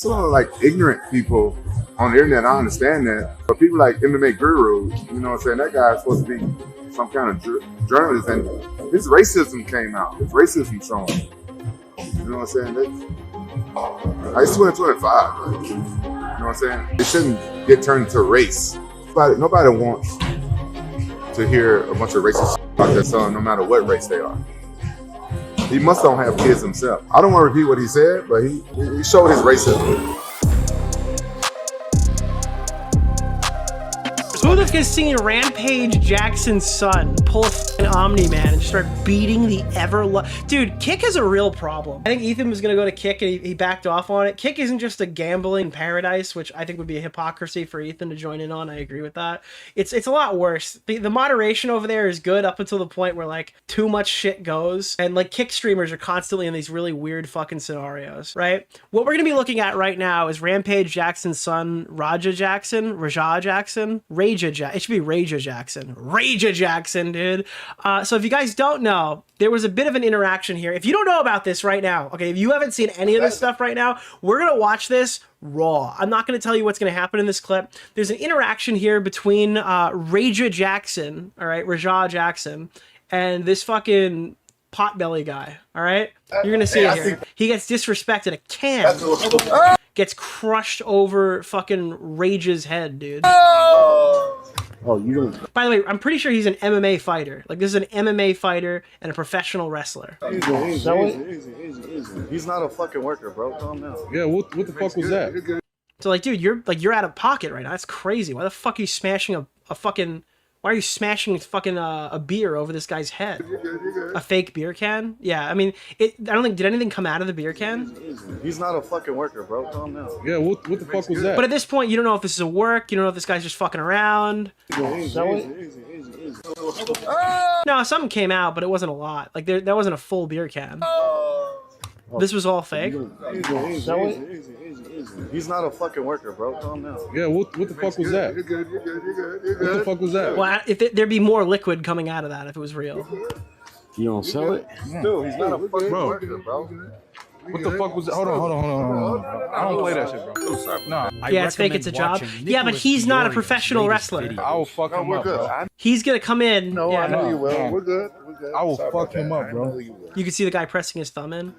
Some of like ignorant people on the internet, I understand that. But people like MMA Guru, you know what I'm saying? That guy's supposed to be some kind of journalist, and his racism came out. His racism shown. You know what I'm saying? It's 2025. Right? You know what I'm saying? It shouldn't get turned into a race. Nobody wants to hear a bunch of racist shit about their son, no matter what race they are. He must don't have kids himself. I don't want to repeat what he said, but he showed his racism. Who the fuck is seeing Rampage Jackson's son pull an Omni-Man and just start beating the Dude, Kick is a real problem. I think Ethan was going to go to Kick and he backed off on it. Kick isn't just a gambling paradise, which I think would be a hypocrisy for Ethan to join in on. I agree with that. It's a lot worse. The moderation over there is good up until the point where like too much shit goes. And like Kick streamers are constantly in these really weird fucking scenarios, right? What we're going to be looking at right now is Rampage Jackson's son, Raja Jackson, it should be Raja Jackson, dude. So if you guys don't know, there was a bit of an interaction here. If you don't know about this right now, okay, if you haven't seen any of this stuff right now, we're going to watch this raw. I'm not going to tell you what's going to happen in this clip. There's an interaction here between Raja Jackson, and this fucking potbelly guy, all right? You're going to see it here. He gets disrespected. A can gets crushed over fucking Rage's head, dude. Oh, you don't. By the way, I'm pretty sure he's an MMA fighter. Like, this is an MMA fighter and a professional wrestler. Easy. He's not a fucking worker, bro. Calm down. Yeah, what the fuck was that? So, like, dude, you're out of pocket right now. That's crazy. Why the fuck are you smashing a fucking... Why are you smashing fucking a beer over this guy's head? A fake beer can? Yeah, I mean, I don't think... Did anything come out of the beer can? He's not a fucking worker, bro. Calm down. Yeah, what the fuck was that? But at this point, you don't know if this is a work. You don't know if this guy's just fucking around. Easy. No, something came out, but it wasn't a lot. Like, that wasn't a full beer can. This was all fake. Easy. He's not a fucking worker, bro. Calm down. Yeah, what the fuck was that? You're good. What the fuck was that? Well, there'd be more liquid coming out of that if it was real. You don't sell it? Dude, he's not a fucking worker, bro. What the fuck was that? Hold on. I don't play that shit, bro. Nah. Yeah, it's fake, it's a job. Yeah, but he's not a professional wrestler. I will fuck him up, bro. He's gonna come in. No, yeah. I know you will. We're good. I will fuck him up, bro. You can see the guy pressing his thumb in.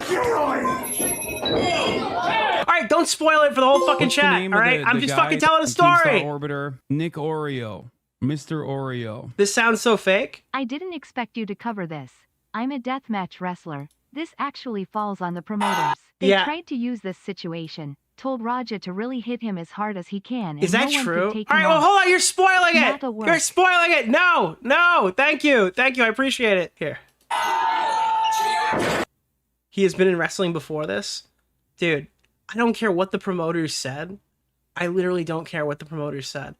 Alright, don't spoil it for the whole fucking chat, alright? I'm just fucking telling a story! Orbiter, Nick DeOrio, Mr. Oreo. This sounds so fake. I didn't expect you to cover this. I'm a deathmatch wrestler. This actually falls on the promoters. They tried to use this situation, told Raja to really hit him as hard as he can. Is that true? Alright, well hold on, you're spoiling it! You're spoiling it! No! Thank you, I appreciate it. Here. He has been in wrestling before this. Dude, I don't care what the promoters said. I literally don't care what the promoters said.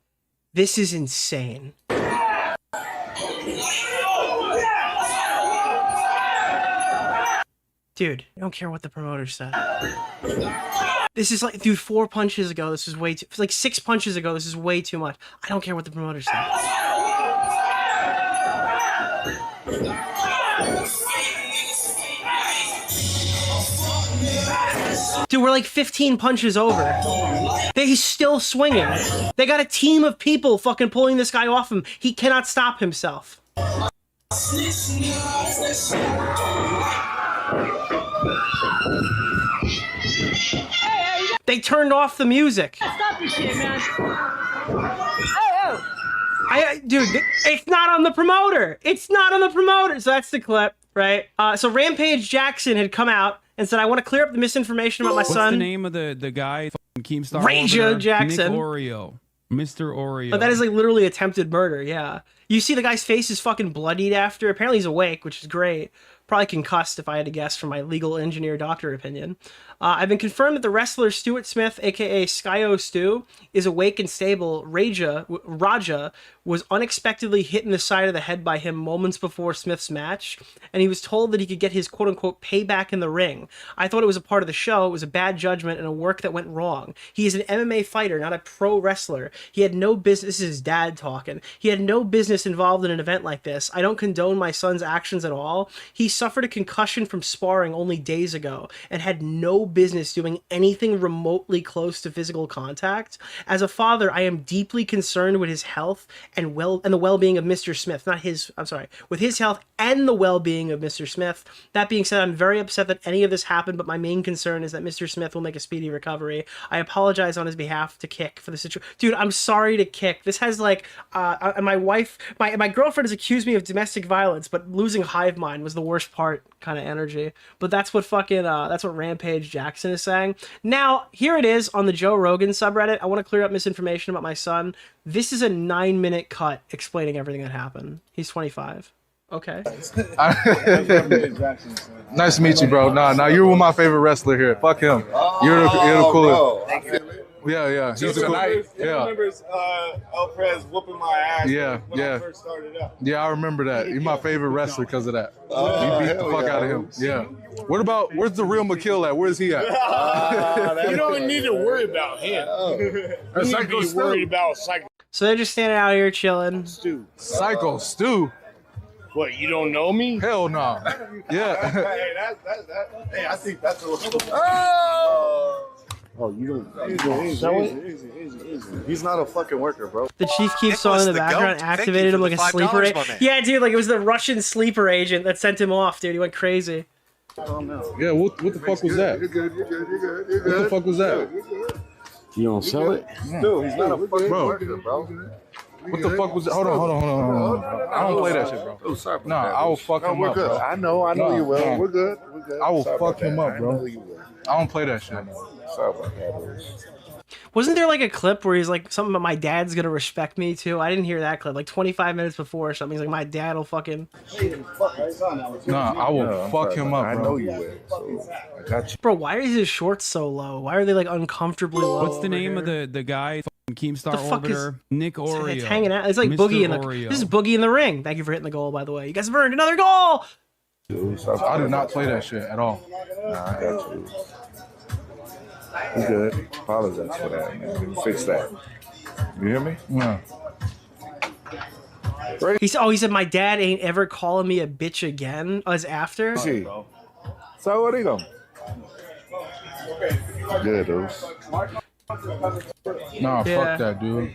This is insane. Dude, I don't care what the promoters said. This is like, dude, 4 punches ago, this is way too... Like 6 punches ago, this is way too much. I don't care what the promoters said. Dude, we're like 15 punches over. He's still swinging. They got a team of people fucking pulling this guy off him. He cannot stop himself. They turned off the music. Stop this shit, man. Dude, it's not on the promoter. It's not on the promoter. So that's the clip, right? So Rampage Jackson had come out and said, I want to clear up the misinformation about my son. What's the name of the guy? Keemstar Raja Jackson. Nick DeOrio. Mr. Oreo. Oh, that is like literally attempted murder, yeah. You see the guy's face is fucking bloodied after. Apparently he's awake, which is great. Probably concussed if I had to guess from my legal engineer doctor opinion. I've been confirmed that the wrestler Stuart Smith, aka Skyo Stu, is awake and stable. Raja was unexpectedly hit in the side of the head by him moments before Smith's match, and he was told that he could get his quote-unquote payback in the ring. I thought it was a part of the show. It was a bad judgment and a work that went wrong. He is an MMA fighter, not a pro wrestler. He had no business... This is his dad talking. He had no business involved in an event like this. I don't condone my son's actions at all. He suffered a concussion from sparring only days ago and had no business doing anything remotely close to physical contact. As a father, I am deeply concerned with his health and the well-being of Mr. Smith. With his health and the well-being of Mr. Smith. That being said, I'm very upset that any of this happened, but my main concern is that Mr. Smith will make a speedy recovery. I apologize on his behalf to Kick for the situation. Dude, I'm sorry to Kick. This has like, my wife, my girlfriend has accused me of domestic violence, but losing hive mind was the worst part kind of energy. But that's what that's what Rampage Jackson is saying. Now, here it is on the Joe Rogan subreddit. I want to clear up misinformation about my son. This is a 9-minute cut explaining everything that happened. He's 25. Okay. Nice to meet you, bro. Nah, you're one of my favorite wrestler here. Fuck him. You're the coolest. Yeah. He's the coolest. Yeah. Remembers El Prez whooping my ass when I first started out. Yeah, I remember that. You're my favorite wrestler because of that. You beat the fuck out of him. Yeah. Where's the real McKill at? Where's he at? You don't need to worry about him. You need to be worried about Psycho. So they're just standing out here chilling. Psycho Stu. What, you don't know me? Hell no. Yeah. Hey, I think that's a Oh, you don't easy. He's not a fucking worker, bro. The chief keeps on in the background, activated him like a sleeper agent. Yeah, dude, like it was the Russian sleeper agent that sent him off, dude. He went crazy. Yeah, what the fuck was that? You're good. What the fuck was that? You don't sell it? Dude, he's not a fucking worker, bro. What the fuck was that? Hold on. I don't play that shit, bro. Oh, sorry. Nah, I will fuck him up, bro. I know you will. Nah. We're good. I will fuck him up, bro. I don't play that shit. Sorry about that. Wasn't there like a clip where he's like something about my dad's gonna respect me too? I didn't hear that clip. Like 25 minutes before or something. He's like, my dad will fucking. Nah, I will fuck him up, bro. I know you will. So I got you. Bro, why are his shorts so low? Why are they like uncomfortably low? What's the name of the guy? Keemstar Orbiter, Nick Oreo. It's hanging out. It's like Mr. Boogie in the. Oreo. This is Boogie in the ring. Thank you for hitting the goal, by the way. You guys have earned another goal. I do not play that shit at all. Nah, I got you. You good. Apologize for that, man. Fix that. You hear me? Yeah. He said my dad ain't ever calling me a bitch again. As after. So what are you going? Good, dude. Nah, fuck that, dude.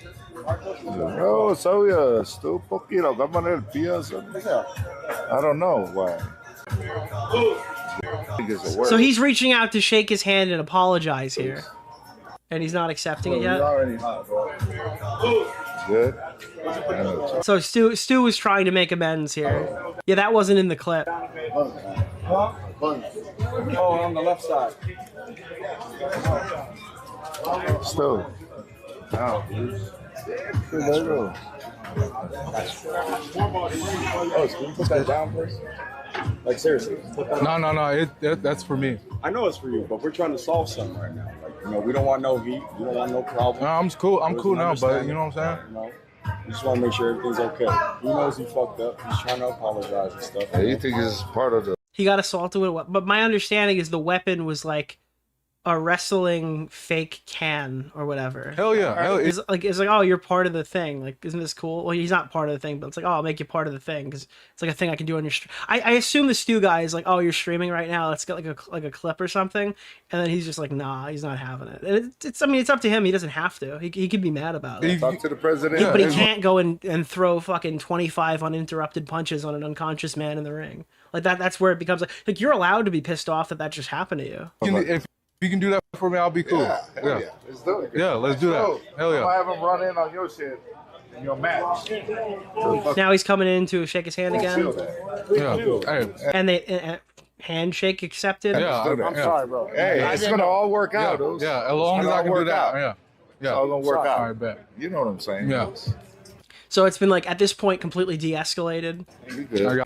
No, so still poquito. Come el pie. I don't know why. So he's reaching out to shake his hand and apologize here, and he's not accepting it yet. Good. So Stu was trying to make amends here. Yeah, that wasn't in the clip. Oh, on the left side. Still. Wow. There you go. Oh, can you put that down, please? Like, seriously. No. That's for me. I know it's for you, but we're trying to solve something right now. Like, we don't want no heat. We don't want no problem. No, I'm cool. I'm cool now, but you know what I'm saying? We just want to make sure everything's okay. He knows he fucked up. He's trying to apologize and stuff. Yeah, you think it's part of the... He got assaulted with a weapon, but my understanding is the weapon was like a wrestling fake can or whatever. Hell yeah. It's like, oh, you're part of the thing. Like, isn't this cool? Well, he's not part of the thing, but it's like, oh, I'll make you part of the thing because it's like a thing I can do on your stream. I assume the Stu guy is like, oh, you're streaming right now. Let's get like a clip or something. And then he's just like, nah, he's not having it. And it's up to him. He doesn't have to. He could be mad about it. Talk to the president. But he can't go and throw fucking 25 uninterrupted punches on an unconscious man in the ring. Like that's where it becomes like you're allowed to be pissed off that just happened to you. If you can do that for me, I'll be cool. Yeah. Let's do it. Yeah, let's do that. Hell yeah. I'm gonna have him run in on your shit in your match. Now he's coming in to shake his hand again. Yeah. Hey. And they handshake accepted. Yeah. I'm sorry, bro. Hey, it's gonna all work out. Yeah, as long as I can do that. Yeah. It's all gonna work out. All right, bet. You know what I'm saying? Yeah. So it's been like at this point completely de-escalated.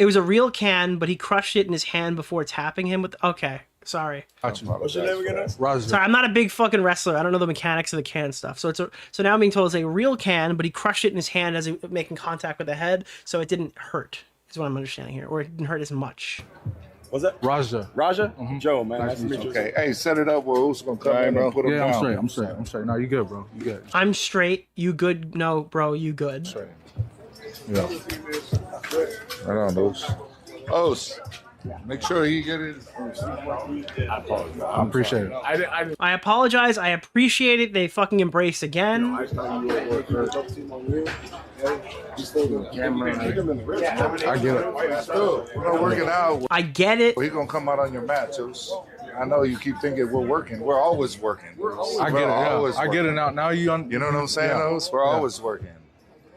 It was a real can, but he crushed it in his hand before tapping him with. Okay, sorry. What's your name again? Roger. Sorry, I'm not a big fucking wrestler. I don't know the mechanics of the can stuff. So so now I'm being told it's a real can, but he crushed it in his hand as he was making contact with the head, so it didn't hurt. Is what I'm understanding here, or it didn't hurt as much. What's that? Raja. Mm-hmm. Joe, man. Nice to meet you. Okay, hey, set it up where who's gonna come in and put him down. I'm straight. No, you good, bro. You good. I'm straight. You good? No, bro. You good? Straight. Yeah. Right on, those. Os. Make sure he get it. I appreciate it. I apologize. I appreciate it. They fucking embrace again. I get it. We're working out. I get it. He gonna come out on your matches. I know you keep thinking we're working. We're always working. I get it. Yeah. I get it now. Now you know what I'm saying? Yeah. We're always working.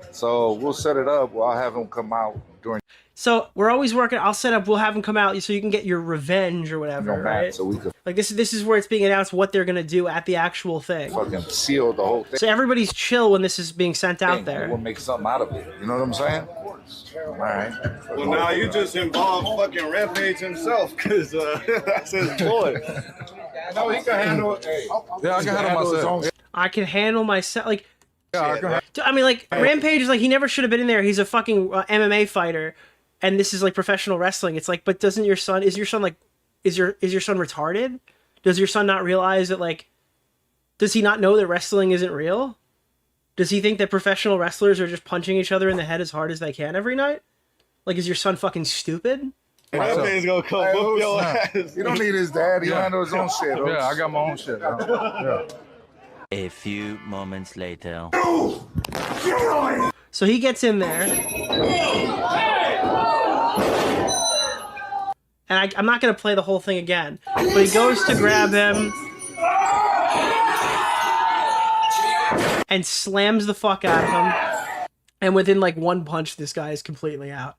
So we'll set it up. I'll have him come out during. So we're always working. I'll set up. We'll have him come out so you can get your revenge or whatever, right? So we could like this is where it's being announced what they're gonna do at the actual thing. fucking seal the whole thing. So everybody's chill when this is being sent out there. We'll make something out of it. You know what I'm saying? All right. Well, now you just involved fucking Rampage himself, because that's his boy. No, he can handle it. Yeah, I can handle myself. I can handle myself. Like, Yeah, I mean, like Rampage is like he never should have been in there. He's a fucking MMA fighter, and this is like professional wrestling. It's like, but doesn't your son? Is your son like? Is your son retarded? Does your son not realize that like? Does he not know that wrestling isn't real? Does he think that professional wrestlers are just punching each other in the head as hard as they can every night? Like, is your son fucking stupid? Rampage's gonna come whoop your ass. You don't need his dad. He handles his own shit. Yeah, I got my own shit. Yeah. A few moments later. So he gets in there. And I'm not going to play the whole thing again. But he goes to grab him. And slams the fuck out of him. And within like one punch, this guy is completely out.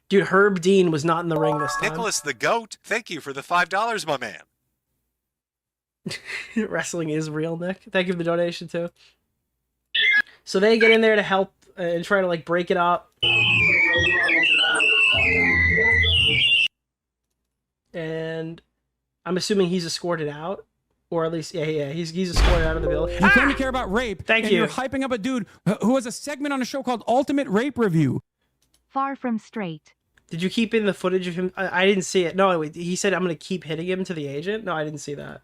Dude, Herb Dean was not in the ring this time. Nicholas the Goat, thank you for the $5, my man. Wrestling is real, Nick. Thank you for the donation, too. So they get in there to help and try to, like, break it up. And I'm assuming he's escorted out. Or at least, yeah, he's escorted out of the building. You claim to care about rape. Thank and you. You're hyping up a dude who has a segment on a show called Ultimate Rape Review. Far from straight. Did you keep in the footage of him? I didn't see it. No, wait, he said, I'm going to keep hitting him to the agent? No, I didn't see that.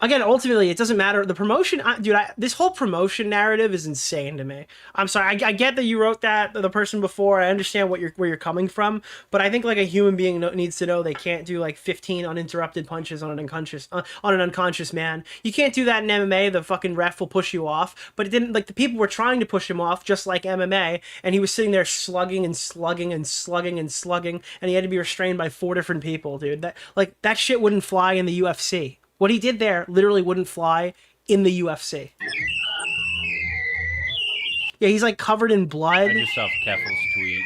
Again, ultimately, it doesn't matter. The promotion, dude, this whole promotion narrative is insane to me. I'm sorry. I get that you wrote that, the person before. I understand where you're coming from. But I think like a human being needs to know they can't do like 15 uninterrupted punches on an unconscious man. You can't do that in MMA. The fucking ref will push you off. But it didn't. Like the people were trying to push him off, just like MMA, and he was sitting there slugging and slugging and slugging and slugging, and he had to be restrained by 4 different people, dude. That shit wouldn't fly in the UFC. What he did there literally wouldn't fly in the UFC. Yeah, he's like covered in blood. I just saw Keffel's tweet.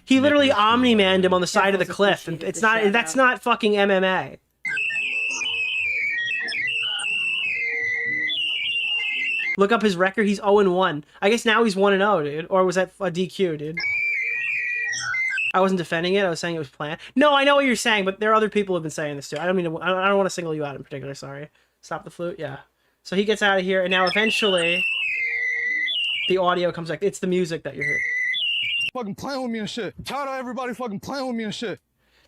He literally Omni-manned him on the side of the cliff, and that's not fucking MMA. Look up his record. He's 0-1. I guess now he's 1-0, dude. Or was that a DQ, dude? I wasn't defending it. I was saying it was planned. No, I know what you're saying, but there are other people who have been saying this too. I don't mean to, I don't want to single you out in particular. Sorry. Stop the flute. Yeah. So he gets out of here, and now eventually the audio comes back. It's the music that you're hearing. Fucking playing with me and shit. I'm tired of everybody fucking playing with me and shit.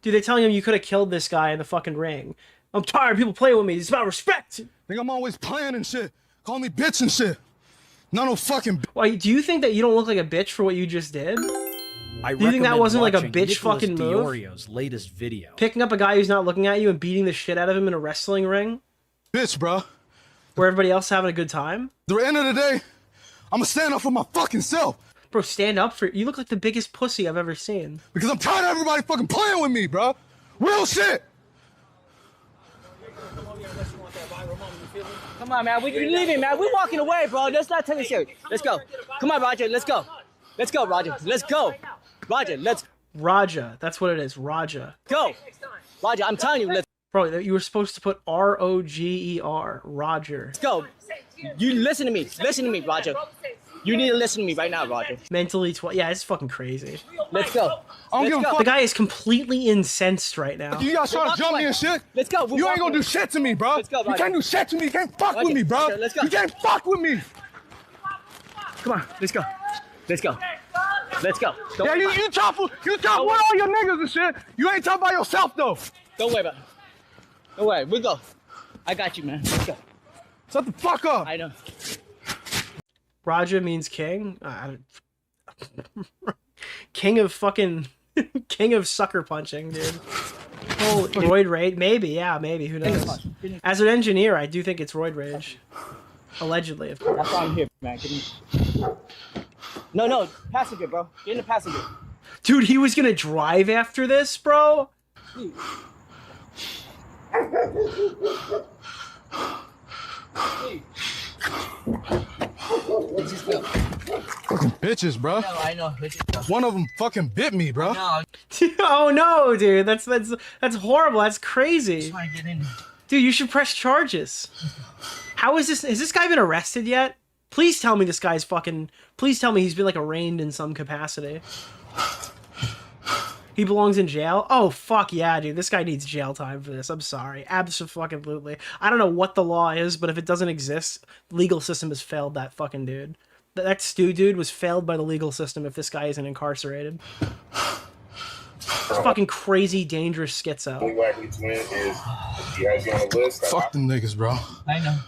Dude, they're telling him you could have killed this guy in the fucking ring. I'm tired of people playing with me. It's about respect. Think I'm always playing and shit. Call me bitch and shit. Not no fucking. Why? Do you think that you don't look like a bitch for what you just did? Do you think that wasn't like a bitch Nicholas fucking move? DeOrio's latest video. Picking up a guy who's not looking at you and beating the shit out of him in a wrestling ring? Bitch, bro. Where everybody else having a good time? At the end of the day, I'm gonna stand up for my fucking self. Bro, stand up for... You look like the biggest pussy I've ever seen. Because I'm tired of everybody fucking playing with me, bro. Real shit. Come on, man. We're leaving, man. We're walking away, bro. Let's not take it serious. Let's go. Come on, Roger. Let's go. Let's go, Roger. Let's go. Roger, let's... Raja. That's what it is. Raja. Go. Roger, I'm telling you, let's... Bro, you were supposed to put R-O-G-E-R. Roger. Let's go. You listen to me. Listen to me, Roger. You need to listen to me right now, Roger. Mentally... Yeah, it's fucking crazy. Let's go. Let's go. The guy is completely incensed right now. You guys trying to jump me and shit? Let's go. You ain't gonna do shit to me, bro. Let's go, Roger. You can't do shit to me. You can't fuck Roger, with me, bro. Roger, let's go. You can't fuck with me. Come on. Let's go. Let's go. Let's go. Yeah, you talk with all your niggas and shit. You ain't talking about yourself, though. Don't worry about it. Don't worry. We'll go. I got you, man. Let's go. Shut the fuck up. I know. Raja means king? king of fucking king of sucker punching, dude. Oh, roid rage? Maybe, yeah, maybe. Who knows? As an engineer, I do think it's roid rage. Allegedly, of course. That's why I'm here, man. No, passenger, bro. Get in the passenger. Dude, he was gonna drive after this, bro? Fucking bitches, bro. No, I know. One of them fucking bit me, bro. No. Oh no, dude. That's horrible. That's crazy. I just want to get in. Dude, you should press charges. How is this? Has this guy been arrested yet? Please tell me this guy's fucking... Please tell me he's been, like, arraigned in some capacity. He belongs in jail? Oh, fuck yeah, dude. This guy needs jail time for this. I'm sorry. Absolutely. I don't know what the law is, but if it doesn't exist, the legal system has failed that fucking dude. That Stu dude was failed by the legal system if this guy isn't incarcerated. It's fucking crazy, dangerous schizo. Only likely to win is you guys on the list. Fuck them niggas, bro. I know.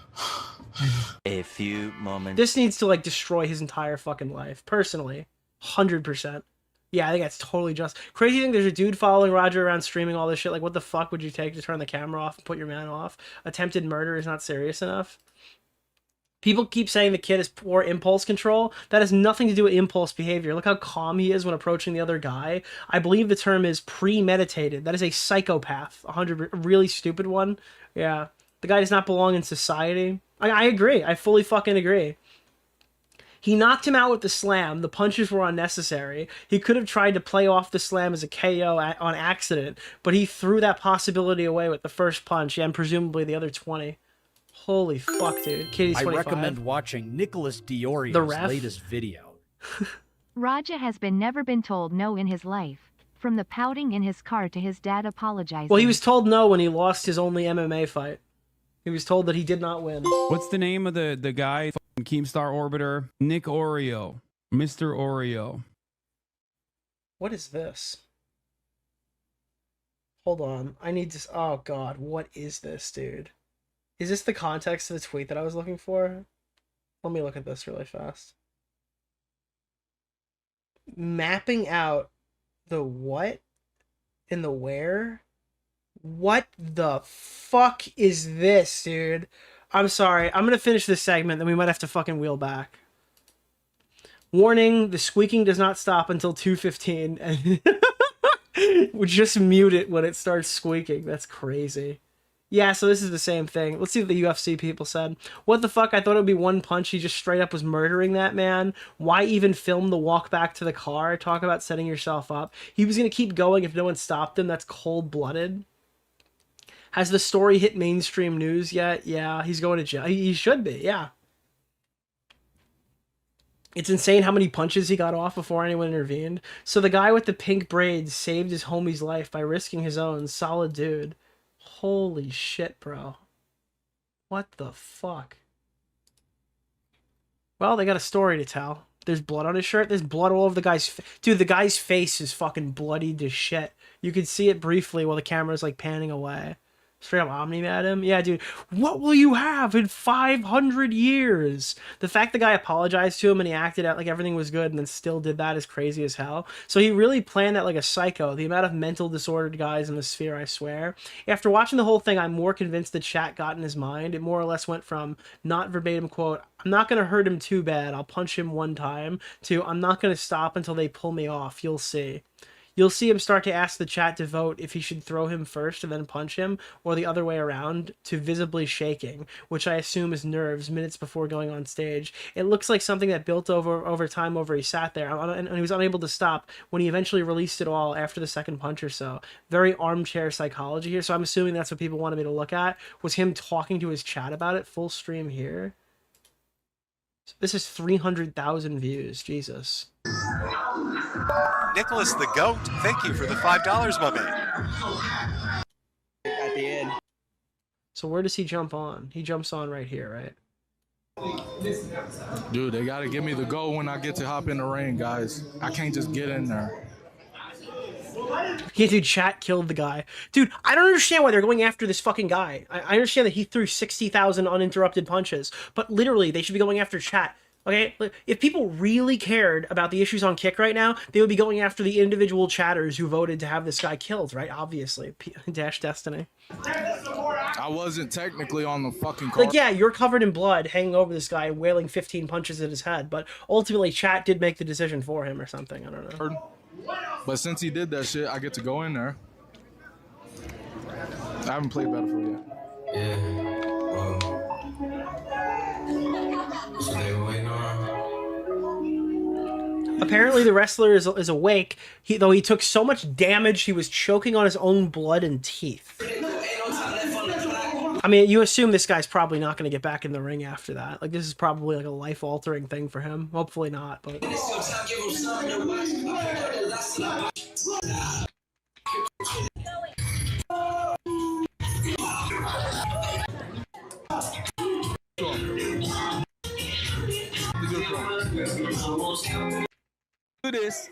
A few moments. This needs to, like, destroy his entire fucking life. Personally. 100%. Yeah, I think that's totally just. Crazy thing, there's a dude following Roger around streaming all this shit. Like, what the fuck would you take to turn the camera off and put your man off? Attempted murder is not serious enough. People keep saying the kid has poor impulse control. That has nothing to do with impulse behavior. Look how calm he is when approaching the other guy. I believe the term is premeditated. That is a psychopath. A really stupid one. Yeah. The guy does not belong in society. I agree. I fully fucking agree. He knocked him out with the slam. The punches were unnecessary. He could have tried to play off the slam as a KO on accident, but he threw that possibility away with the first punch, and presumably the other 20. Holy fuck, dude. Kitty's 25. I recommend watching Nicholas DeOrio's latest video. Raja has never been told no in his life. From the pouting in his car to his dad apologizing. Well, he was told no when he lost his only MMA fight. He was told that he did not win. What's the name of the guy? Keemstar Orbiter? Nick Oreo. Mr. Oreo. What is this? Hold on. I need to... Oh, God. What is this, dude? Is this the context of the tweet that I was looking for? Let me look at this really fast. Mapping out the what and the where? What the fuck is this, dude? I'm sorry. I'm gonna finish this segment, then we might have to fucking wheel back. Warning, the squeaking does not stop until 2:15. And we just mute it when it starts squeaking. That's crazy. Yeah, so this is the same thing. Let's see what the UFC people said. What the fuck? I thought it would be one punch. He just straight up was murdering that man. Why even film the walk back to the car? Talk about setting yourself up. He was going to keep going if no one stopped him. That's cold-blooded. Has the story hit mainstream news yet? Yeah, he's going to jail. He should be, yeah. It's insane how many punches he got off before anyone intervened. So the guy with the pink braids saved his homie's life by risking his own. Solid dude. Holy shit, bro. What the fuck? Well, they got a story to tell. There's blood on his shirt. There's blood all over the guy's face. Dude, the guy's face is fucking bloodied to shit. You could see it briefly while the camera's like panning away. Straight up Omni at him. Yeah, dude. What will you have in 500 years? The fact the guy apologized to him and he acted out like everything was good and then still did that is crazy as hell. So he really planned that like a psycho. The amount of mental disordered guys in the sphere, I swear. After watching the whole thing, I'm more convinced the chat got in his mind. It more or less went from not verbatim quote, I'm not going to hurt him too bad. I'll punch him one time, to I'm not going to stop until they pull me off. You'll see. You'll see him start to ask the chat to vote if he should throw him first and then punch him, or the other way around, to visibly shaking, which I assume is nerves minutes before going on stage. It looks like something that built over time over he sat there, and he was unable to stop when he eventually released it all after the second punch or so. Very armchair psychology here, so I'm assuming that's what people wanted me to look at, was him talking to his chat about it, full stream here. This is 300,000 views, Jesus. Nicholas the Goat, thank you for the $5, my man. At the end. So where does he jump on? He jumps on right here, right? Dude, they gotta give me the go when I get to hop in the ring, guys. I can't just get in there. Yeah, dude, chat killed the guy. Dude, I don't understand why they're going after this fucking guy. I understand that he threw 60,000 uninterrupted punches, but literally, they should be going after chat. Okay, if people really cared about the issues on Kick right now, they would be going after the individual chatters who voted to have this guy killed, right? Obviously, Dash Destiny. I wasn't technically on the fucking car. Like, yeah, you're covered in blood, hanging over this guy, wailing 15 punches at his head, but ultimately, chat did make the decision for him or something. I don't know. But since he did that shit, I get to go in there. I haven't played Battlefield yet. Yeah. So they were waiting on. Apparently the wrestler is awake, though he took so much damage he was choking on his own blood and teeth. I mean, you assume this guy's probably not going to get back in the ring after that. Like, this is probably like a life-altering thing for him. Hopefully not, but... Do this.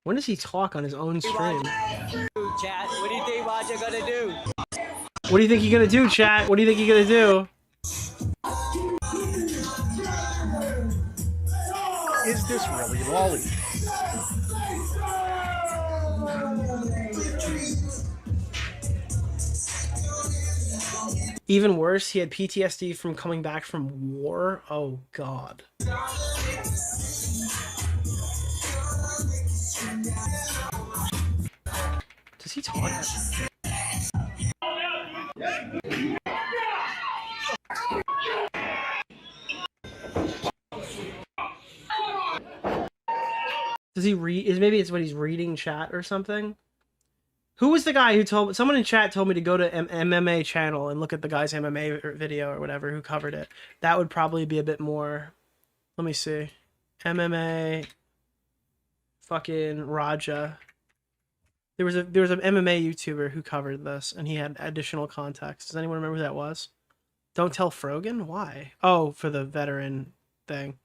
When does he talk on his own stream? Chat, what do you think Roger gonna do? What do you think you're gonna do, chat? What do you think you're gonna do? Is this really lolly? Even worse, he had PTSD from coming back from war. Oh, God. Does he talk? Does he read? Maybe it's what he's reading chat or something? Who was the guy who told... Someone in chat told me to go to MMA channel and look at the guy's MMA video or whatever who covered it. That would probably be a bit more... Let me see. MMA... Fucking Raja. There was an MMA YouTuber who covered this, and he had additional context. Does anyone remember who that was? Don't tell Frogan? Why? Oh, for the veteran thing.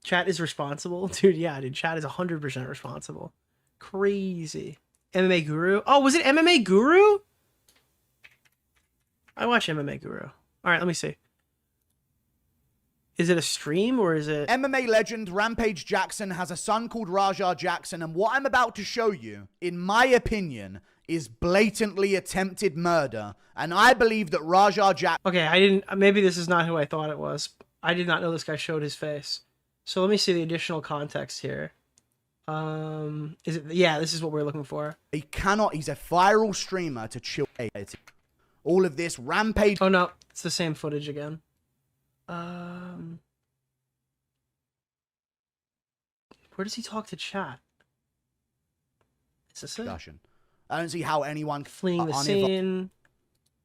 Chat is responsible? Dude, yeah, dude. Chat is 100% responsible. Crazy. MMA Guru? Oh, was it MMA Guru? I watch MMA Guru. All right, let me see. Is it a stream or is it... MMA legend Rampage Jackson has a son called Raja Jackson, and what I'm about to show you, in my opinion, is blatantly attempted murder. And I believe that Raja Jackson... Okay, I didn't... Maybe this is not who I thought it was. I did not know this guy showed his face. So let me see the additional context here. Is it... Yeah, this is what we're looking for. He cannot... He's a viral streamer to chill. All of this Rampage... Oh, no. It's the same footage again. Where does he talk to chat? Is this it? I don't see how anyone fleeing the scene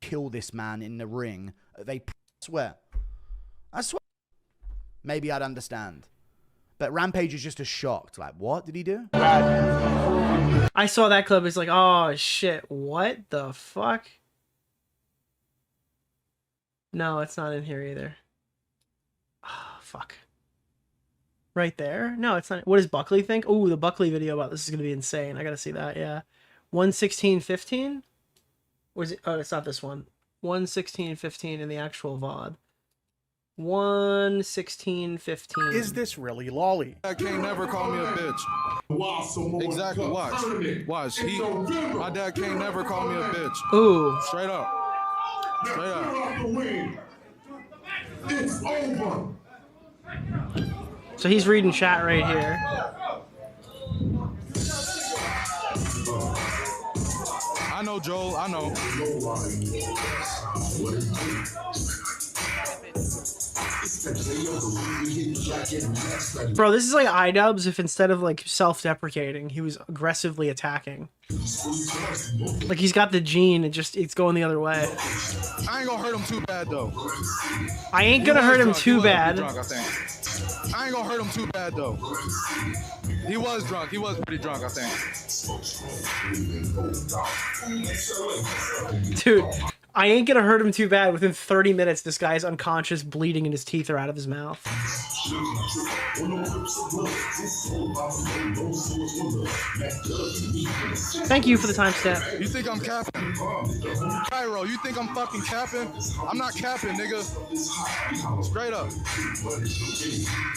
kill this man in the ring. They swear. I swear. Maybe I'd understand. But Rampage is just as shocked. Like, what did he do? I saw that clip. It's like, oh shit, what the fuck? No, it's not in here either. Oh, fuck. Right there? No, it's not. What does Buckley think? Oh, the Buckley video about this is going to be insane. I got to see that, yeah. 1:16:15? Was it? Oh, it's not this one. 1:16:15 in the actual VOD. 1:16:15. Is this really lolly? I can't never call me a bitch. Exactly, watch. Watch. My dad can't never call me a bitch. Ooh. Straight up. Straight up. It's over. So he's reading chat right here. I know, Joel. I know. Bro, this is like iDubbbz if instead of like self-deprecating, he was aggressively attacking. Like he's got the gene, it's going the other way. I ain't gonna hurt him too bad though. I ain't gonna hurt him too bad. Drunk, I think. I ain't gonna hurt him too bad though. He was drunk. He was pretty drunk, I think. Dude, I ain't gonna hurt him too bad. Within 30 minutes, this guy's unconscious, bleeding, and his teeth are out of his mouth. Thank you for the timestamp. You think I'm capping? Cairo, you think I'm fucking capping? I'm not capping, nigga. Straight up.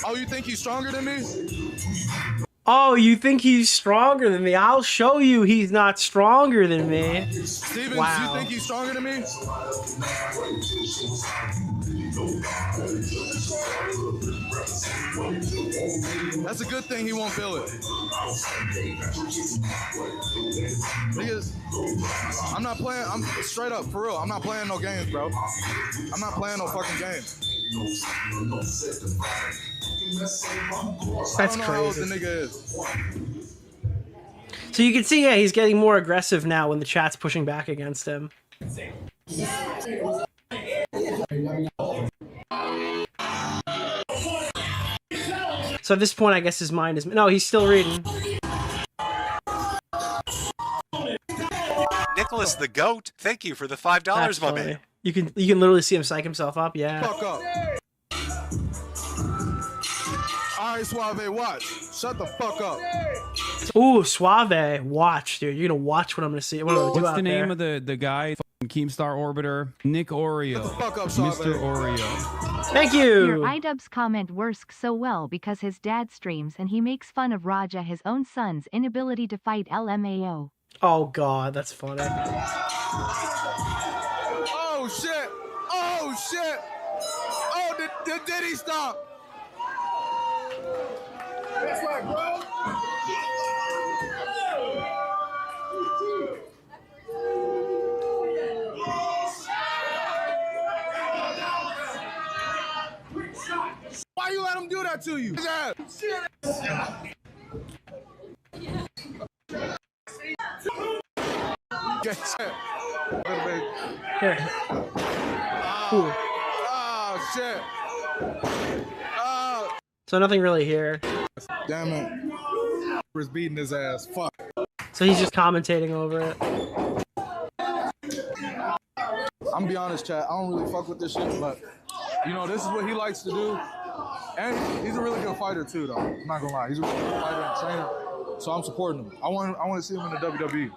Oh, you think he's stronger than me? Oh, you think he's stronger than me? I'll show you he's not stronger than me. Stevens, wow. You think he's stronger than me? That's a good thing he won't feel it. Niggas, I'm not playing, I'm straight up, for real. I'm not playing no games, bro. I'm not playing no fucking games. That's crazy. How old the nigga is. So you can see, yeah, he's getting more aggressive now when the chat's pushing back against him. So at this point, I guess his mind is... No, he's still reading. Nicholas the Goat, thank you for the $5, my man. You can literally see him psych himself up, yeah. Fuck up. Alright, Suave, watch. Shut the fuck up. Ooh, Suave, watch, dude. You're gonna watch what I'm gonna see. What I'm gonna do What's the out name of the guy? Keemstar Orbiter, Nick Oreo, Shut the fuck up, Suave. Mr. Oreo. Thank you. Your iDubbbz comment works so well because his dad streams and he makes fun of Raja, his own son's inability to fight LMAO. Oh god, that's funny. Oh shit! Oh shit! Oh, did he stop? That's right, bro. Why you let him do that to you? Get set. Here. Oh shit. Oh. So nothing really here. Damn it. Was beating his ass. Fuck. So he's just commentating over it. I'm gonna be honest, chat. I don't really fuck with this shit, but you know, this is what he likes to do. And he's a really good fighter too, though. I'm not gonna lie. He's a really good fighter and trainer. So I'm supporting him. I want to see him in the WWE.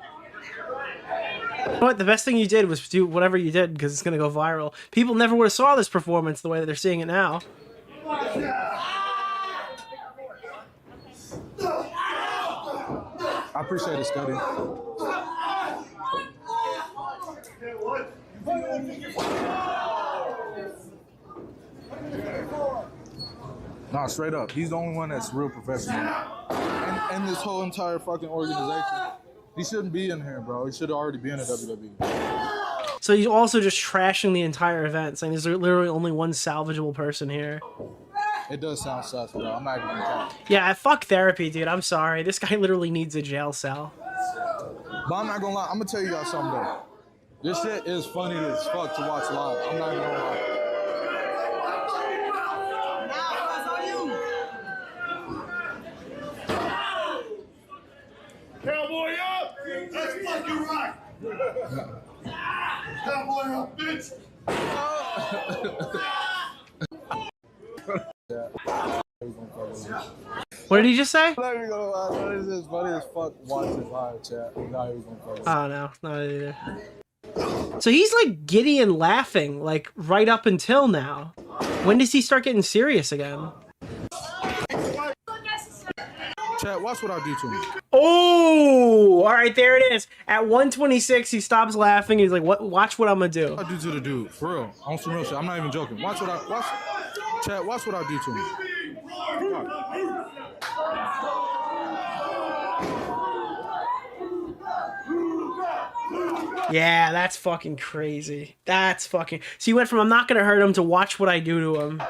You know what? The best thing you did was do whatever you did because it's gonna go viral. People never would have saw this performance the way that they're seeing it now. I appreciate it, Scotty. Nah, straight up. He's the only one that's real professional. And this whole entire fucking organization. He shouldn't be in here, bro. He should already be in the WWE. So he's also just trashing the entire event, saying there's literally only one salvageable person here. It does sound sus, bro. I'm not even gonna count. Yeah, fuck therapy, dude. I'm sorry. This guy literally needs a jail cell. But I'm not gonna lie. I'm gonna tell you guys something, though. This shit is funny as fuck to watch live. I'm not even gonna lie. Cowboy up! That's fucking right! Cowboy up, bitch! What did he just say? I'm not even gonna lie. This is funny as fuck watching live, chat. I'm not even gonna fuck. Oh, no. Not either. So he's like giddy and laughing, like right up until now. When does he start getting serious again? Chat, watch what I do to him. Oh, all right, there it is. At 126, he stops laughing. He's like, "What? Watch what I'm gonna do." What I do to the dude, for real. On some real shit. I'm not even joking. Watch. Chat, watch what I do to him. Yeah, that's fucking crazy. That's fucking... So you went from I'm not gonna hurt him to watch what I do to him.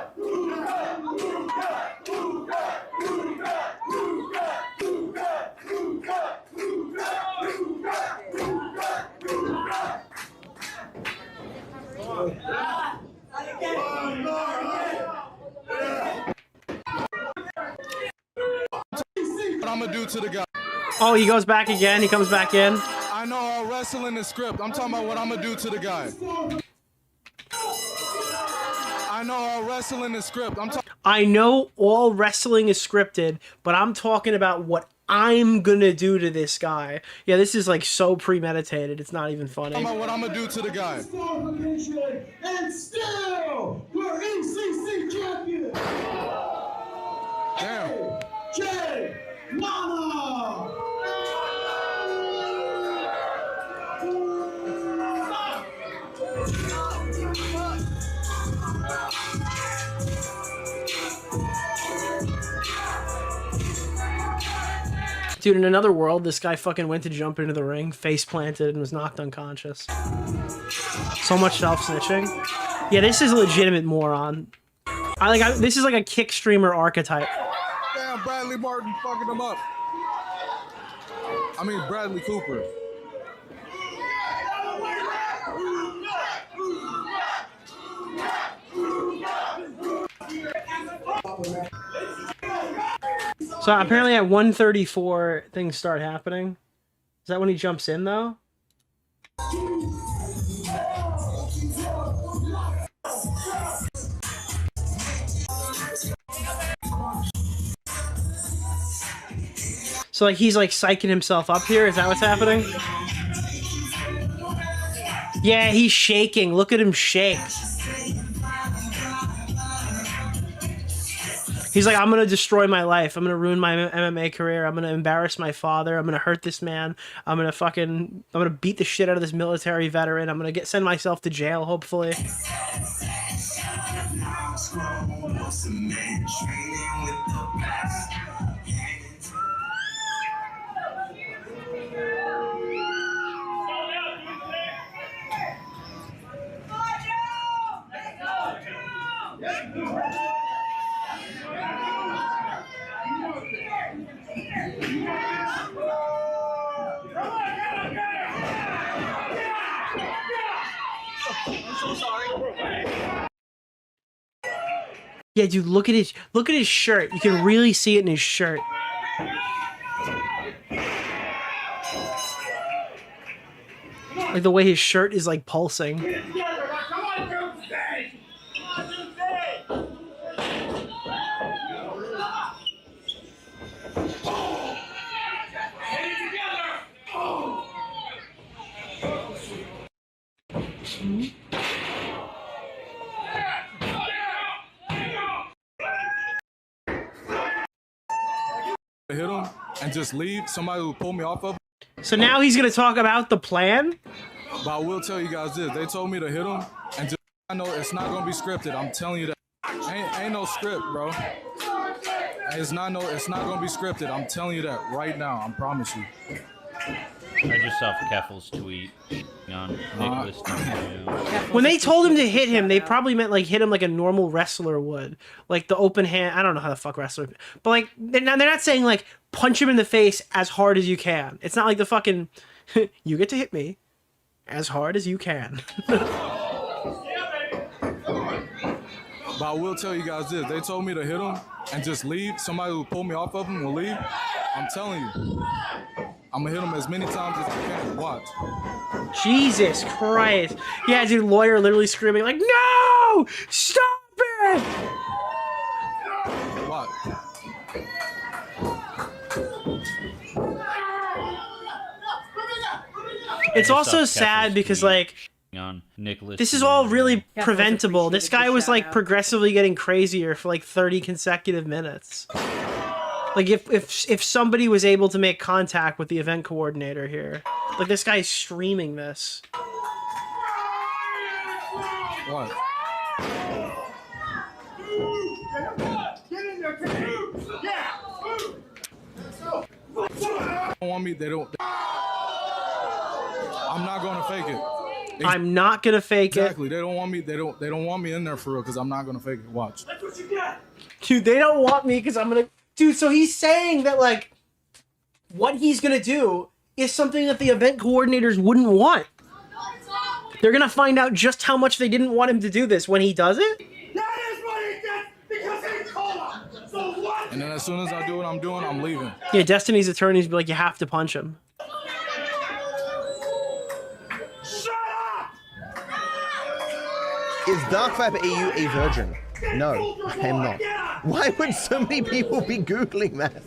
What I'm gonna do to the guy. Oh, he goes back again. He comes back in. I I know all wrestling is script. I'm talking about what I'm gonna do to the guy. I know all wrestling is script. I know all wrestling is scripted, but I'm talking about what I'm gonna do to this guy. Yeah, this is like so premeditated. It's not even funny. I'm talking about what I'm gonna do to the guy. And still, we're ECC champion. Damn. J. Mama. Dude, in another world, this guy fucking went to jump into the ring, face planted, and was knocked unconscious. So much self-snitching. Yeah, this is a legitimate moron. This is like a kick streamer archetype. Damn, Bradley Martin fucking him up. I mean, Bradley Cooper. So apparently at 1:34, things start happening. Is that when he jumps in, though? So like he's like psyching himself up here. Is that what's happening? Yeah, he's shaking. Look at him shake. He's like, I'm gonna destroy my life. I'm gonna ruin my MMA career. I'm gonna embarrass my father. I'm gonna hurt this man. I'm gonna beat the shit out of this military veteran. I'm gonna send myself to jail, hopefully. Yeah, dude, look at his shirt. You can really see it in his shirt. Like the way his shirt is like pulsing. Hit him and just leave. Somebody will pull me off of him. So now he's gonna talk about the plan? But I will tell you guys this. They told me to hit him and just, I know it's not gonna be scripted. I'm telling you that. Ain't no script, bro. It's not gonna be scripted. I'm telling you that right now. I promise you. I just saw Keffel's tweet on Nicholas DeOrio. When they told him to hit him, they probably meant like hit him like a normal wrestler would, like the open hand. I don't know how the fuck wrestler, but like they're not saying like punch him in the face as hard as you can. It's not like the fucking you get to hit me as hard as you can. But I will tell you guys this. They told me to hit him and just leave. Somebody will pull me off of him will leave. I'm telling you. I'm gonna hit him as many times as I can. Watch. Jesus Christ. Yeah, dude, lawyer literally screaming like, no! Stop it! Watch. It's also sad because like on Nicholas this is all really preventable. This guy was like progressively getting crazier for like 30 consecutive minutes. Like if somebody was able to make contact with the event coordinator here, like this guy's streaming this. What? They don't want me. They don't. I'm not gonna fake it. I'm not gonna fake it. Exactly. They don't want me. They don't want me in there for real because I'm not gonna fake it. Watch. That's what you got. Dude, they don't want me because I'm gonna. Dude, so he's saying that, like, what he's gonna do is something that the event coordinators wouldn't want. They're gonna find out just how much they didn't want him to do this when he does it. That is what he did because he told him. So what? And then as soon as I do what I'm doing, I'm leaving. Yeah, Destiny's attorneys be like, you have to punch him. Is Dark Viper EU a virgin? No, I am not. Why would so many people be Googling that?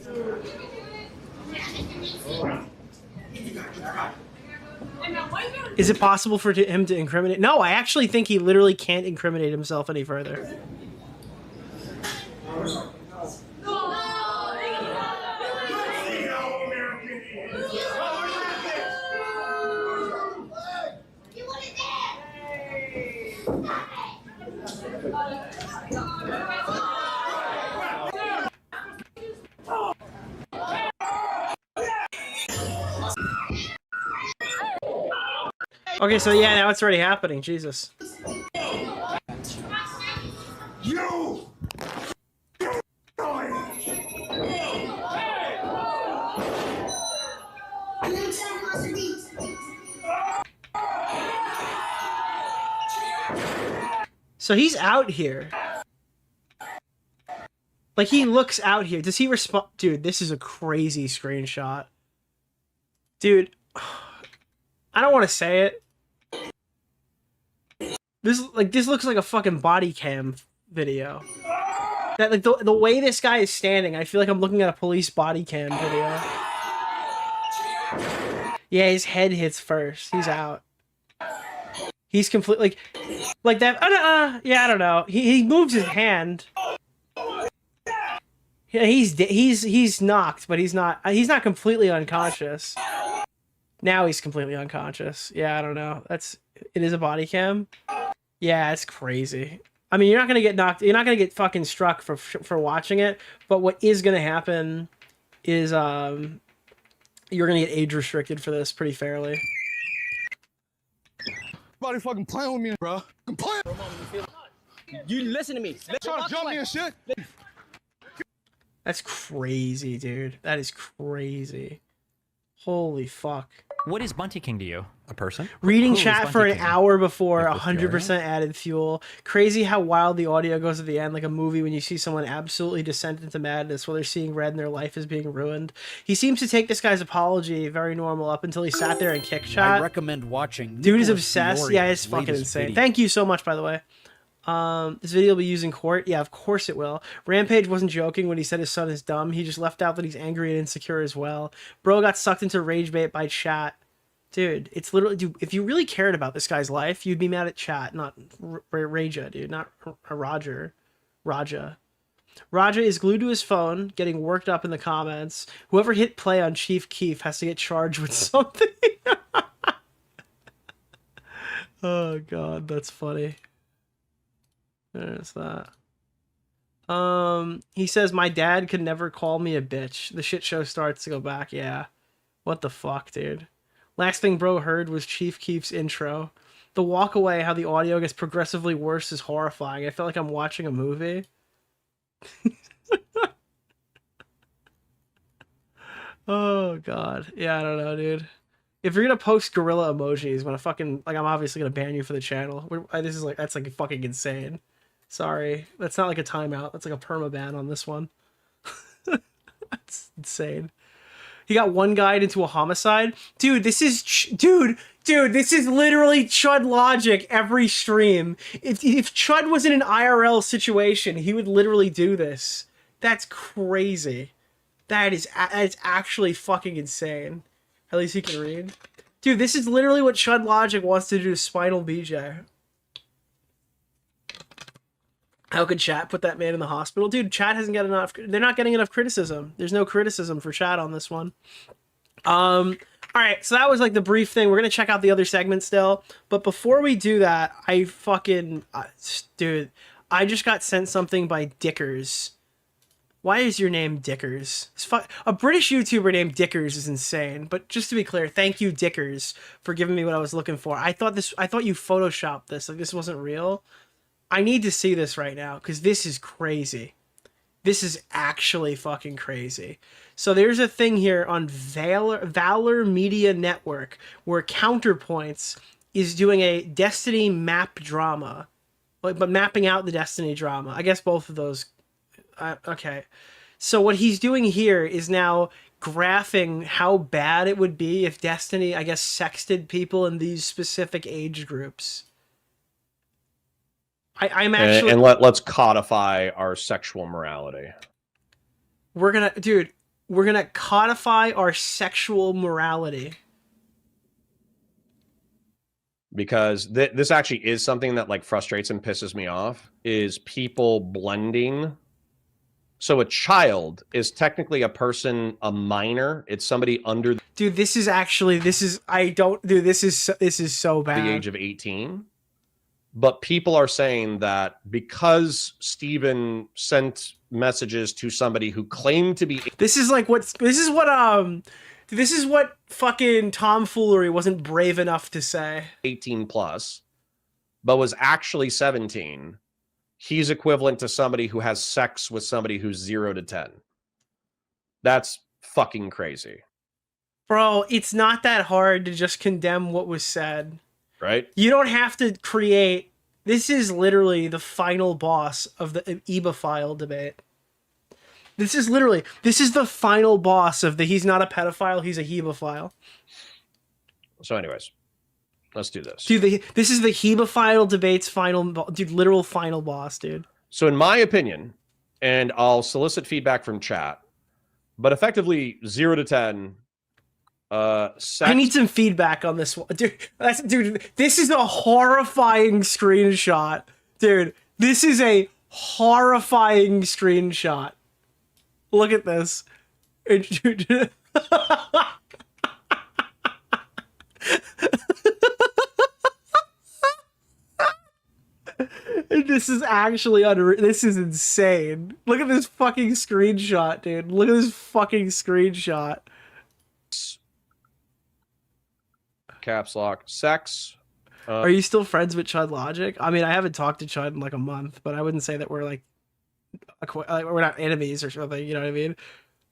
Is it possible for him to incriminate? No, I actually think he literally can't incriminate himself any further. Okay, so yeah, now it's already happening. Jesus. You! So he's out here. Like, he looks out here. Does he respond? Dude, this is a crazy screenshot. Dude, I don't want to say it. This looks like a fucking body cam video. That, like, the way this guy is standing, I feel like I'm looking at a police body cam video. Yeah, his head hits first. He's out. He's completely like that. Yeah, I don't know. He moves his hand. Yeah, he's knocked, but he's not completely unconscious. Now he's completely unconscious. Yeah, I don't know. It is a body cam. Yeah, it's crazy. I mean, you're not gonna get knocked. You're not gonna get fucking struck for watching it. But what is gonna happen is you're gonna get age restricted for this pretty fairly. Everybody fucking playing with me, bro. You listen to me. Trying to jump me and shit. That's crazy, dude. That is crazy. Holy fuck. What is Bunty King to you? A person? Reading Who is chat Bunty for an King? hour before, Nicholas 100% added fuel. Crazy how wild the audio goes at the end, like a movie when you see someone absolutely descend into madness while they're seeing red and their life is being ruined. He seems to take this guy's apology very normal up until he sat there and kick chat. I recommend watching. Dude is Nicholas obsessed. DeOrio's Yeah, it's fucking latest insane. video. Thank you so much, by the way. This video will be used in court. Yeah, of course it will. Rampage wasn't joking when he said his son is dumb. He just left out that he's angry and insecure as well. Bro got sucked into rage bait by chat. Dude, it's literally... Dude, if you really cared about this guy's life, you'd be mad at chat, not Raja, dude. Not Roger. Raja. Raja is glued to his phone, getting worked up in the comments. Whoever hit play on Chief Keef has to get charged with something. Oh, God, that's funny. There's that. He says, my dad could never call me a bitch. The shit show starts to go back. Yeah. What the fuck, dude? Last thing bro heard was Chief Keef's intro. The walk away, how the audio gets progressively worse is horrifying. I felt like I'm watching a movie. Oh, God. Yeah, I don't know, dude. If you're gonna post gorilla emojis when I'm obviously gonna ban you for the channel. That's like fucking insane. Sorry. That's not like a timeout. That's like a permaban on this one. That's insane. He got one guy into a homicide. Dude, this is... Dude, this is literally Chud logic every stream. If Chud was in an IRL situation, he would literally do this. That's crazy. That's actually fucking insane. At least he can read. Dude, this is literally what Chud logic wants to do to Spinal BJ. How could chat put that man in the hospital? Dude, chat hasn't got enough... They're not getting enough criticism. There's no criticism for chat on this one. Alright, so that was like the brief thing. We're gonna check out the other segment still. But before we do that, I fucking... dude, I just got sent something by Dickers. Why is your name Dickers? A British YouTuber named Dickers is insane. But just to be clear, thank you, Dickers, for giving me what I was looking for. I thought you photoshopped this. Like, this wasn't real. I need to see this right now, because this is crazy. This is actually fucking crazy. So there's a thing here on Valor Media Network where Counterpoints is doing a Destiny map drama. But mapping out the Destiny drama. I guess both of those... okay. So what he's doing here is now graphing how bad it would be if Destiny, I guess, sexted people in these specific age groups. I'm actually... And let's codify our sexual morality. We're gonna codify our sexual morality. Because this actually is something that like frustrates and pisses me off, is people blending. So a child is technically a person, a minor. It's somebody under Dude, this is so bad. the age of 18. But people are saying that because Steven sent messages to somebody who claimed to be... This is what fucking tomfoolery wasn't brave enough to say. 18 plus, but was actually 17. He's equivalent to somebody who has sex with somebody who's 0 to 10. That's fucking crazy. Bro, it's not that hard to just condemn what was said. Right? You don't have to create... This is literally the final boss of the Ebophile debate. This is the final boss of the he's not a pedophile, he's a Hebophile. So anyways, let's do this. Dude, this is the Hebophile debate's literal final boss, dude. So in my opinion, and I'll solicit feedback from chat, but effectively 0 to 10... sex... I need some feedback on this one. Dude, this is a horrifying screenshot. Dude, this is a horrifying screenshot. Look at this. This is actually this is insane. Look at this fucking screenshot, dude. Look at this fucking screenshot. Caps lock. Sex. Are you still friends with Chud Logic? I mean, I haven't talked to Chud in like a month, but I wouldn't say that we're like we're not enemies or something. You know what I mean?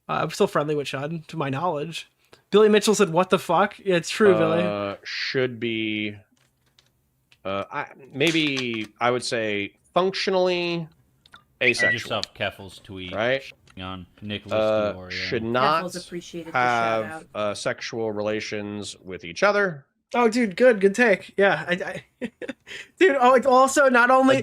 I'm still friendly with Chud, to my knowledge. Billy Mitchell said, "What the fuck?" Yeah, it's true, Billy. Should be. Maybe I would say functionally asexual. I just saw Keffel's tweet. Right. On Nicholas DeOrio. Should not have sexual relations with each other. Oh, dude, good take. Yeah, dude. Oh, it's also not only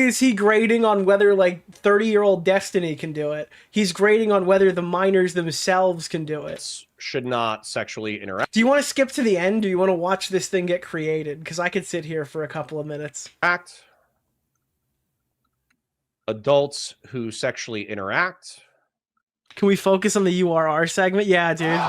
is he grading on whether like 30-year-old Destiny can do it, he's grading on whether the minors themselves can do it. Should not sexually interact. Do you want to skip to the end? Or do you want to watch this thing get created? Because I could sit here for a couple of minutes. Adults who sexually interact. Can we focus on the URR segment? Yeah, dude.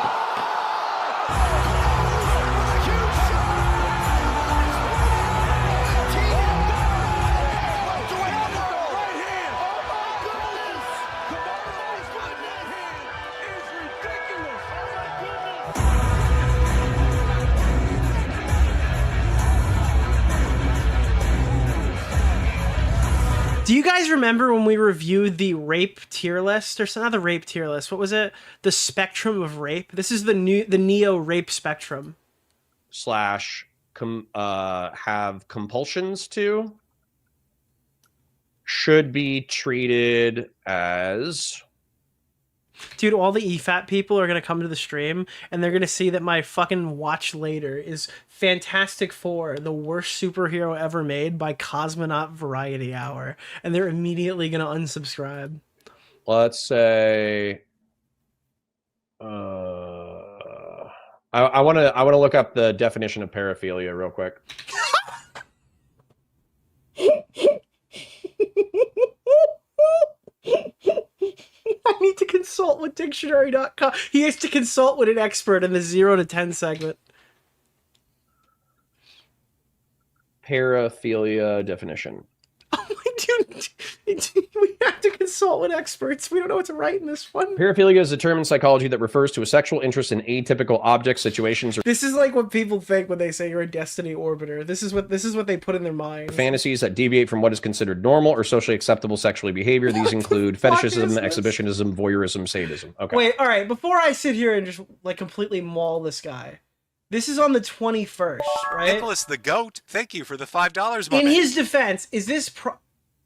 Do you guys remember when we reviewed the rape tier list? Or not the rape tier list. What was it? The spectrum of rape. This is the Neo rape spectrum. / have compulsions to. Should be treated as... Dude, all the EFAT people are going to come to the stream, and they're going to see that my fucking watch later is Fantastic Four, the worst superhero ever made by Cosmonaut Variety Hour, and they're immediately going to unsubscribe. Let's say... I want to look up the definition of paraphilia real quick. I need to consult with dictionary.com. He has to consult with an expert in the 0 to 10 segment. Paraphilia definition. Oh my dude, we have to consult with experts. We don't know what to write in this one. Paraphilia is a term in psychology that refers to a sexual interest in atypical objects, situations, or this is like what people think when they say you're a Destiny orbiter. This is what they put in their mind. Fantasies that deviate from what is considered normal or socially acceptable sexually behavior. These include fetishism, exhibitionism, voyeurism, sadism. Okay. Wait, all right. Before I sit here and just like completely maul this guy, this is on the 21st, right? Nicholas the Goat, thank you for the $5. In his defense, is this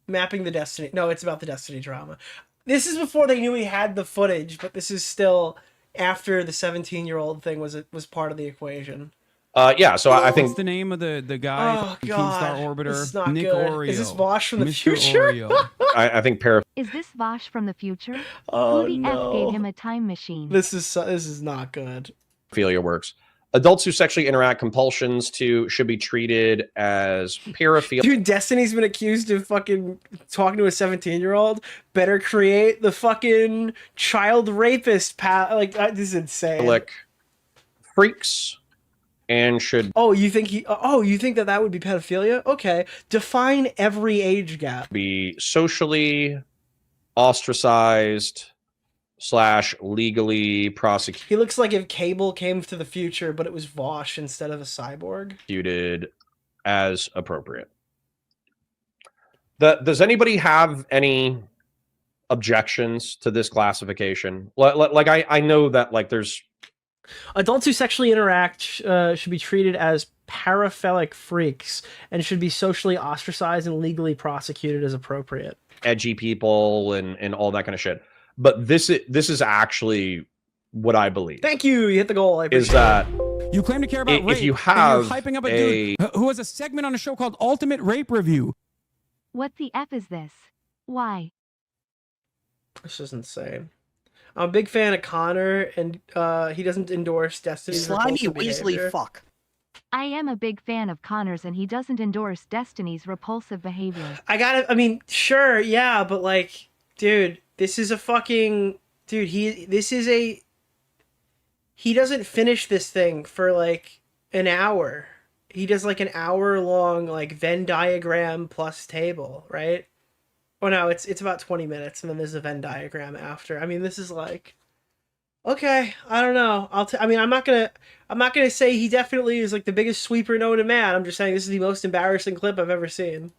mapping the Destiny? No, it's about the Destiny drama. This is before they knew he had the footage, but this is still after the 17-year-old thing was part of the equation. Yeah, so I think What's the name of the guy? Oh Keemstar God, Orbiter. this is not Nick good. Oreo. Is this Vosh from the Mr. future? Oreo. I think Is this Vosh from the future? Oh Who the F gave no, him a time machine? this is not good. paraphilia works. Adults who sexually interact compulsions should be treated as paraphilia. Dude, Destiny's been accused of fucking talking to a 17-year-old. Better create the fucking child rapist like, this is insane. Freaks and should you think that would be pedophilia? Okay. Define every age gap. be socially ostracized / legally prosecuted He looks like if Cable came to the future, but it was Vosh instead of a cyborg. as appropriate. Does anybody have any objections to this classification? Like I know that like there's adults who sexually interact should be treated as paraphilic freaks and should be socially ostracized and legally prosecuted as appropriate. edgy people and all that kind of shit. But this is actually what I believe. Thank you. You hit the goal. Is that You claim to care about rape. if you and have you're hyping up a dude who has a segment on a show called Ultimate Rape Review. What the F is this? Why? This is insane. I'm a big fan of Connor, and he doesn't endorse Destiny's Slimy repulsive Weasley behavior. fuck. I am a big fan of Connor's and he doesn't endorse Destiny's repulsive behavior. I mean, sure, yeah, but like, dude, this is a fucking... Dude, he doesn't finish this thing for like an hour. He does like an hour-long like Venn diagram plus table, right? Oh no, it's about 20 minutes, and then there's a Venn diagram after. I mean, this is like... Okay, I don't know. I'm not gonna say he definitely is like the biggest sweeper known to man. I'm just saying this is the most embarrassing clip I've ever seen.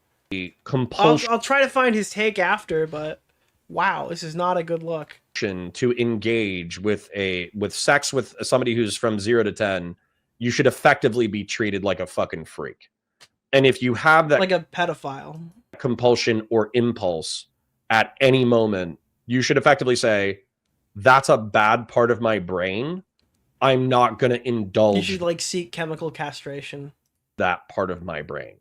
compulsion I'll try to find his take after, but wow, this is not a good look. to engage with sex with somebody who's from 0 to 10, you should effectively be treated like a fucking freak. And if you have that Like a pedophile. compulsion or impulse at any moment, you should effectively say, that's a bad part of my brain. I'm not going to You indulge should like seek chemical castration. that part of my brain.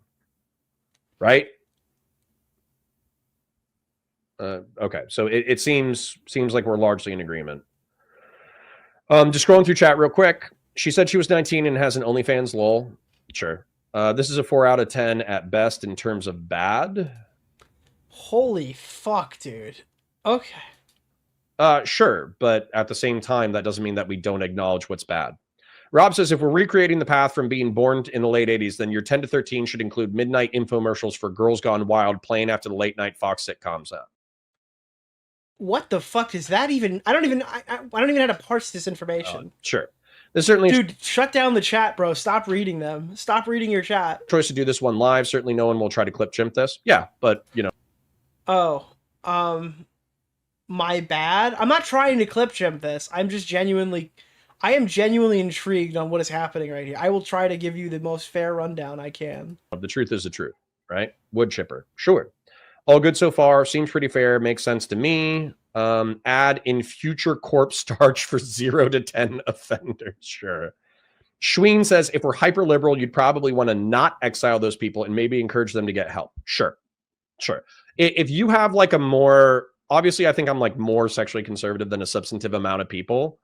Right? Okay, so it seems like we're largely in agreement. Just scrolling through chat real quick. She said she was 19 and has an OnlyFans, lol. Sure. This is a 4 out of 10 at best in terms of bad. Holy fuck, dude. Okay. Sure, but at the same time, that doesn't mean that we don't acknowledge what's bad. Rob says, if we're recreating the path from being born in the late 80s, then your 10 to 13 should include midnight infomercials for Girls Gone Wild playing after the late night Fox sitcoms out. What the fuck is that even? I don't even know how to parse this information. Sure. There's certainly Dude, shut down the chat, bro. Stop reading them. Stop reading your chat. choice to do this one live. Certainly no one will try to clip chimp this. Yeah, but you know. Oh, my bad. I'm not trying to clip chimp this. I am genuinely intrigued on what is happening right here. I will try to give you the most fair rundown I can. The truth is the truth, right? Wood chipper. Sure. All good so far. Seems pretty fair. Makes sense to me. Add in future corpse starch for 0 to 10 offenders. Sure. Schween says, if we're hyper liberal, you'd probably want to not exile those people and maybe encourage them to get help. Sure. Sure. If you have like a more, obviously I think I'm like more sexually conservative than a substantive amount of people.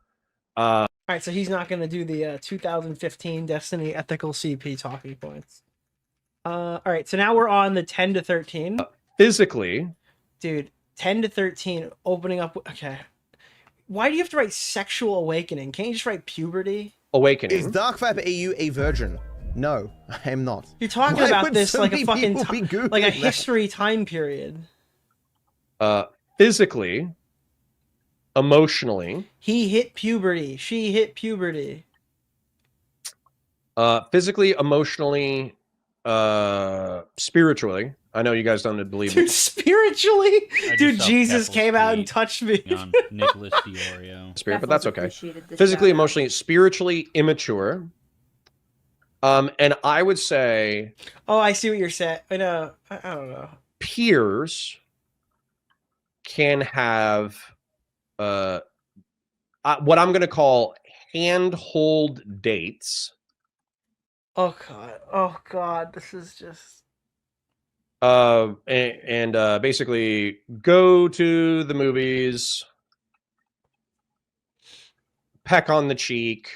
All right, so he's not going to do the 2015 Destiny ethical CP talking points. All right, so now we're on the 10 to 13. Physically. Dude, 10 to 13, opening up... Okay. Why do you have to write sexual awakening? Can't you just write puberty? Awakening. Is Dark Fab EU a virgin? No, I am not. You're talking Why about would this so like a many fucking... people be Googling like a that? history time period. Physically. Emotionally. He hit puberty. She hit puberty. Physically, emotionally, spiritually. I know you guys don't believe Dude, it. spiritually? I Dude, just saw Jesus Keffel's came out and tweet touched me. on Nicholas DeOrio. Spirit, but that's okay. appreciated the Physically, shout-out. emotionally, spiritually immature. And I would say Oh, I see what you're saying. I know. I don't know. peers can have what I'm going to call handhold dates Oh god. Oh god. This is just. Basically go to the movies, peck on the cheek,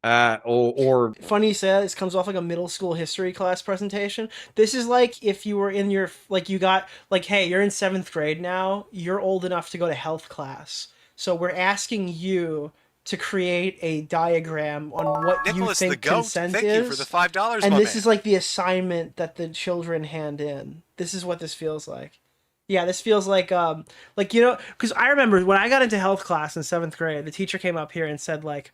or funny you say this comes off like a middle school history class presentation. This is like if you were in your like you got like, hey, you're in 7th grade now, you're old enough to go to health class, so we're asking you to create a diagram on what Nicholas you think the Goat, consent thank is. you for the $5, and my this man. is like the assignment that the children hand in. This is what this feels like. Yeah, this feels like you know, because I remember when I got into health class in 7th grade, the teacher came up here and said like,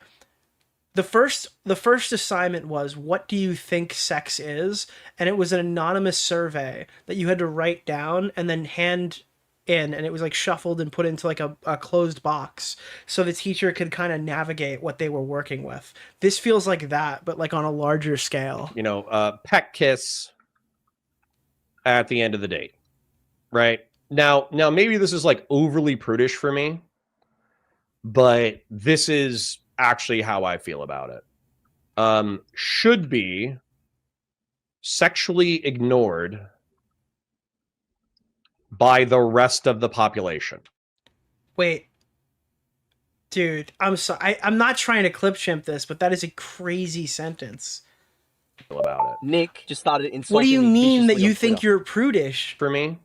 the first assignment was, what do you think sex is? And it was an anonymous survey that you had to write down and then hand in, and it was like shuffled and put into like a closed box so the teacher could kind of navigate what they were working with. This feels like that, but like on a larger scale. You know, peck kiss at the end of the date, right? Now maybe this is like overly prudish for me, but this is actually how I feel about it. Should be sexually ignored by the rest of the population. Wait. Dude, I'm sorry. I'm not trying to clip chimp this, but that is a crazy sentence. About it. Nick just started insulting. What do you mean that you on think Twitter. you're prudish? For me.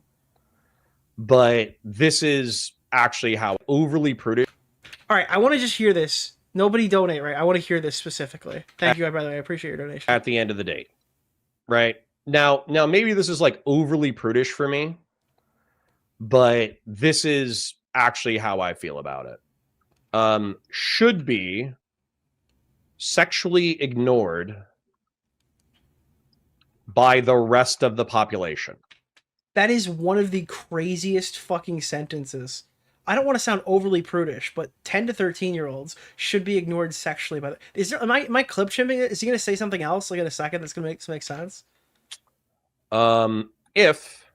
But this is actually how overly prudish. All right, I want to just hear this. Nobody donate, right? I want to hear this specifically. Thank you, by the way. I appreciate your donation. At the end of the date, right? Now maybe this is like overly prudish for me, but this is actually how I feel about it. Should be sexually ignored by the rest of the population. That is one of the craziest fucking sentences. I don't want to sound overly prudish, but 10 to 13-year-olds should be ignored sexually by the... Is there... Am I clip chimping it? Is he going to say something else like in a second that's going to make sense? If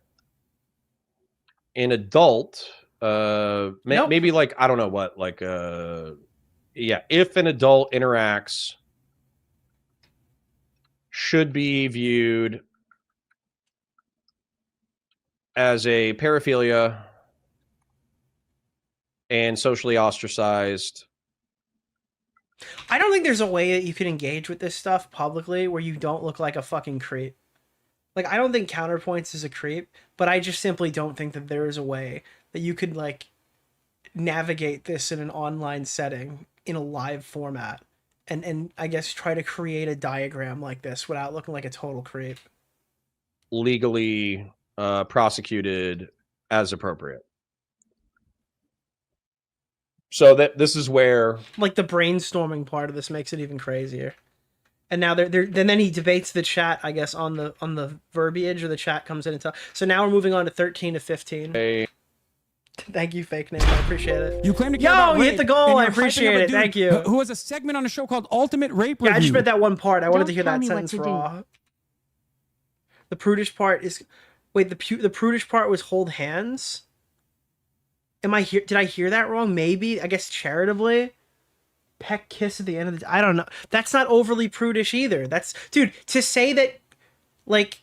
an adult, maybe like, I don't know what, like, yeah, if an adult interacts, should be viewed as a paraphilia and socially ostracized. I don't think there's a way that you can engage with this stuff publicly where you don't look like a fucking creep. Like, I don't think Counterpoints is a creep, but I just simply don't think that there is a way that you could, like, navigate this in an online setting in a live format and I guess try to create a diagram like this without looking like a total creep. Legally prosecuted as appropriate. So that this is where, like, the brainstorming part of this makes it even crazier. And now then he debates the chat, I guess, on the verbiage, or the chat comes in and talks. So now we're moving on to 13 to 15. Thank you, fake name. I appreciate it. You claim to care about you rape, hit the goal. and I you're hyping up appreciate a it. dude Thank you. Who has a segment on a show called Ultimate Rape Review. Yeah, I just read that one part. I wanted to hear Don't that tell me what sentence to raw. The prudish part is... Wait, the prudish part was hold hands? Am I here? Did I hear that wrong? Maybe. I guess charitably. Peck kiss at the end of the... I don't know. That's not overly prudish either. That's... Dude, to say that, like,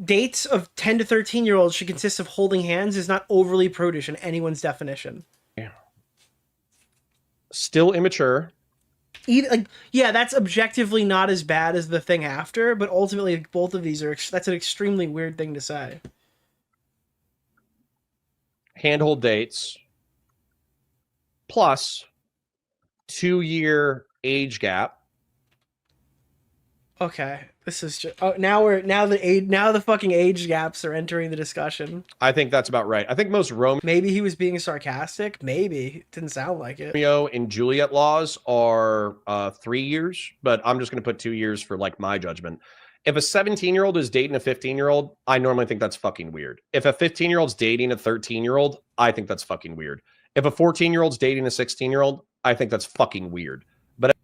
dates of 10 to 13-year-olds should consist of holding hands is not overly prudish in anyone's definition. Yeah. Still immature. Yeah, that's objectively not as bad as the thing after, but ultimately both of these are... That's an extremely weird thing to say. Handhold dates. Plus 2-year age gap. Okay, this is just... Oh, now the fucking age gaps are entering the discussion. I think that's about right. I think most Romeo... Maybe he was being sarcastic. Maybe. Didn't sound like it. Romeo and Juliet laws are 3 years, but I'm just going to put 2 years for, like, my judgment. If a 17-year-old is dating a 15-year-old, I normally think that's fucking weird. If a 15-year-old's dating a 13-year-old, I think that's fucking weird. If a 14-year-old's dating a 16-year-old, I think that's fucking weird. But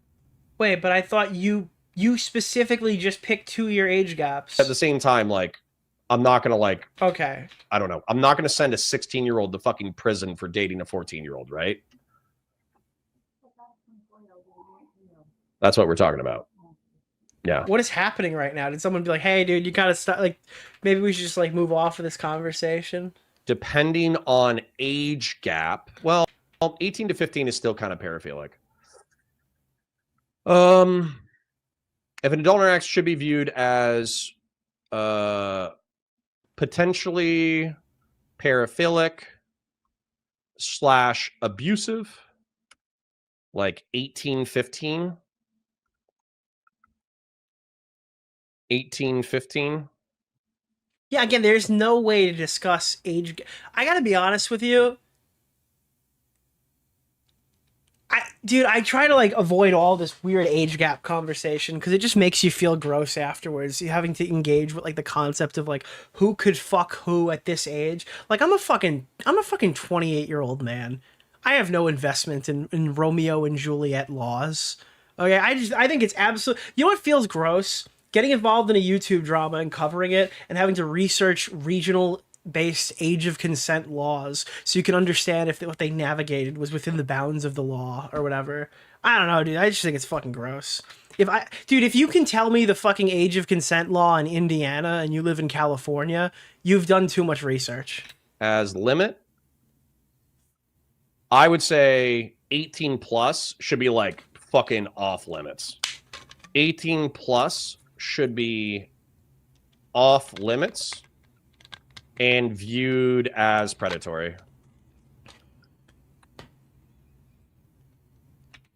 wait, but I thought you specifically just picked 2-year age gaps. At the same time, like, I'm not going to, like... Okay. I don't know. I'm not going to send a 16-year-old to fucking prison for dating a 14-year-old, right? That's what we're talking about. Yeah. What is happening right now? Did someone be like, "Hey, dude, you gotta stop"? Like, maybe we should just like move off of this conversation. Depending on age gap, well, 18 to 15 is still kind of paraphilic. If an adult interacts, should be viewed as potentially paraphilic / abusive, like 18-15. 18-15. Yeah, again, there's no way to discuss age. I gotta be honest with you. Dude, I try to like avoid all this weird age gap conversation because it just makes you feel gross afterwards. You having to engage with like the concept of like who could fuck who at this age. Like I'm a fucking 28-year-old man. I have no investment in Romeo and Juliet laws. Okay, I think it's absolute. You know what feels gross? Getting involved in a YouTube drama and covering it and having to research regional-based age of consent laws so you can understand if what they navigated was within the bounds of the law or whatever. I don't know, dude. I just think it's fucking gross. If you can tell me the fucking age of consent law in Indiana and you live in California, you've done too much research. As limit, I would say 18 plus should be like fucking off limits. 18 plus should be off limits and viewed as predatory.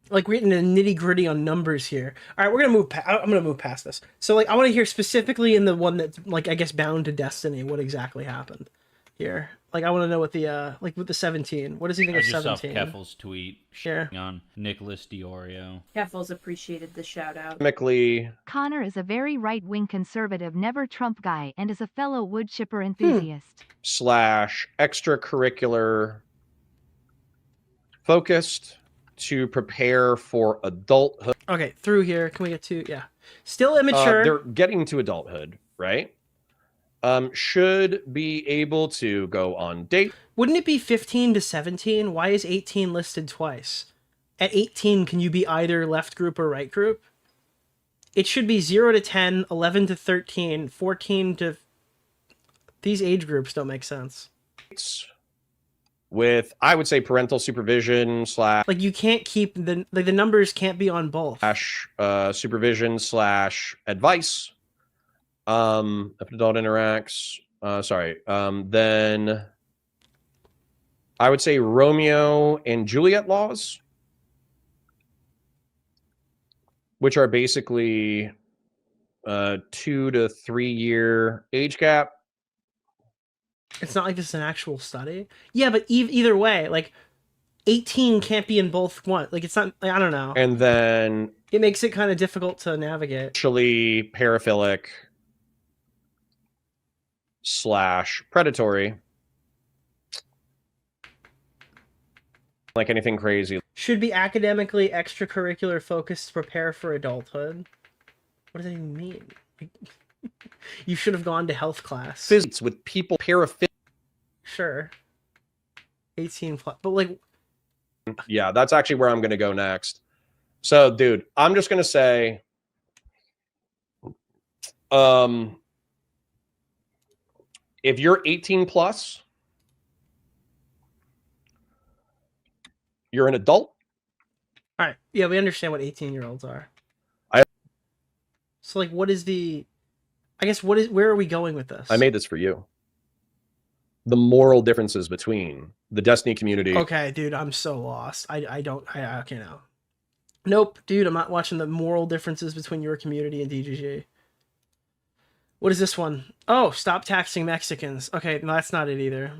Like we're getting into nitty gritty on numbers here. All right, we're gonna move. I'm gonna move past this. So like, I want to hear specifically in the one that's like I guess bound to Destiny what exactly happened here. Like I want to know what the like with the 17. What does he think of 17? Keffel's tweet on Nicholas DeOrio. Keffel's appreciated the shout out. Connor is a very right-wing conservative never Trump guy and is a fellow wood chipper enthusiast. / extracurricular focused to prepare for adulthood. Okay, through here. Can we get to still immature? They're getting to adulthood, right? Should be able to go on date. Wouldn't it be 15 to 17? Why is 18 listed twice? At 18, can you be either left group or right group? It should be 0 to 10, 11 to 13, 14 to... These age groups don't make sense. With, I would say, parental supervision / like you can't keep the numbers can't be on both. / supervision / advice. If an adult interacts, then I would say Romeo and Juliet laws, which are basically 2 to 3 year age gap. It's not like this is an actual study. Yeah, but either way, like 18 can't be in both one. Like it's not. I don't know. And then it makes it kind of difficult to navigate. Actually, paraphilic / predatory. Like anything crazy. Should be academically extracurricular focused to prepare for adulthood. What does that even mean? You should have gone to health class. Physics with people paraphilic. Sure. 18 plus, but like. Yeah, that's actually where I'm going to go next. So, dude, I'm just going to say, if you're 18 plus, you're an adult. All right. Yeah, we understand what 18-year-olds are. So, like, what is the... I guess, where are we going with this? I made this for you. The moral differences between the Destiny community... Okay, dude, I'm so lost. Okay, now. Nope, dude, I'm not watching the moral differences between your community and DGG. What is this one? Oh, stop taxing Mexicans. Okay, no, that's not it either.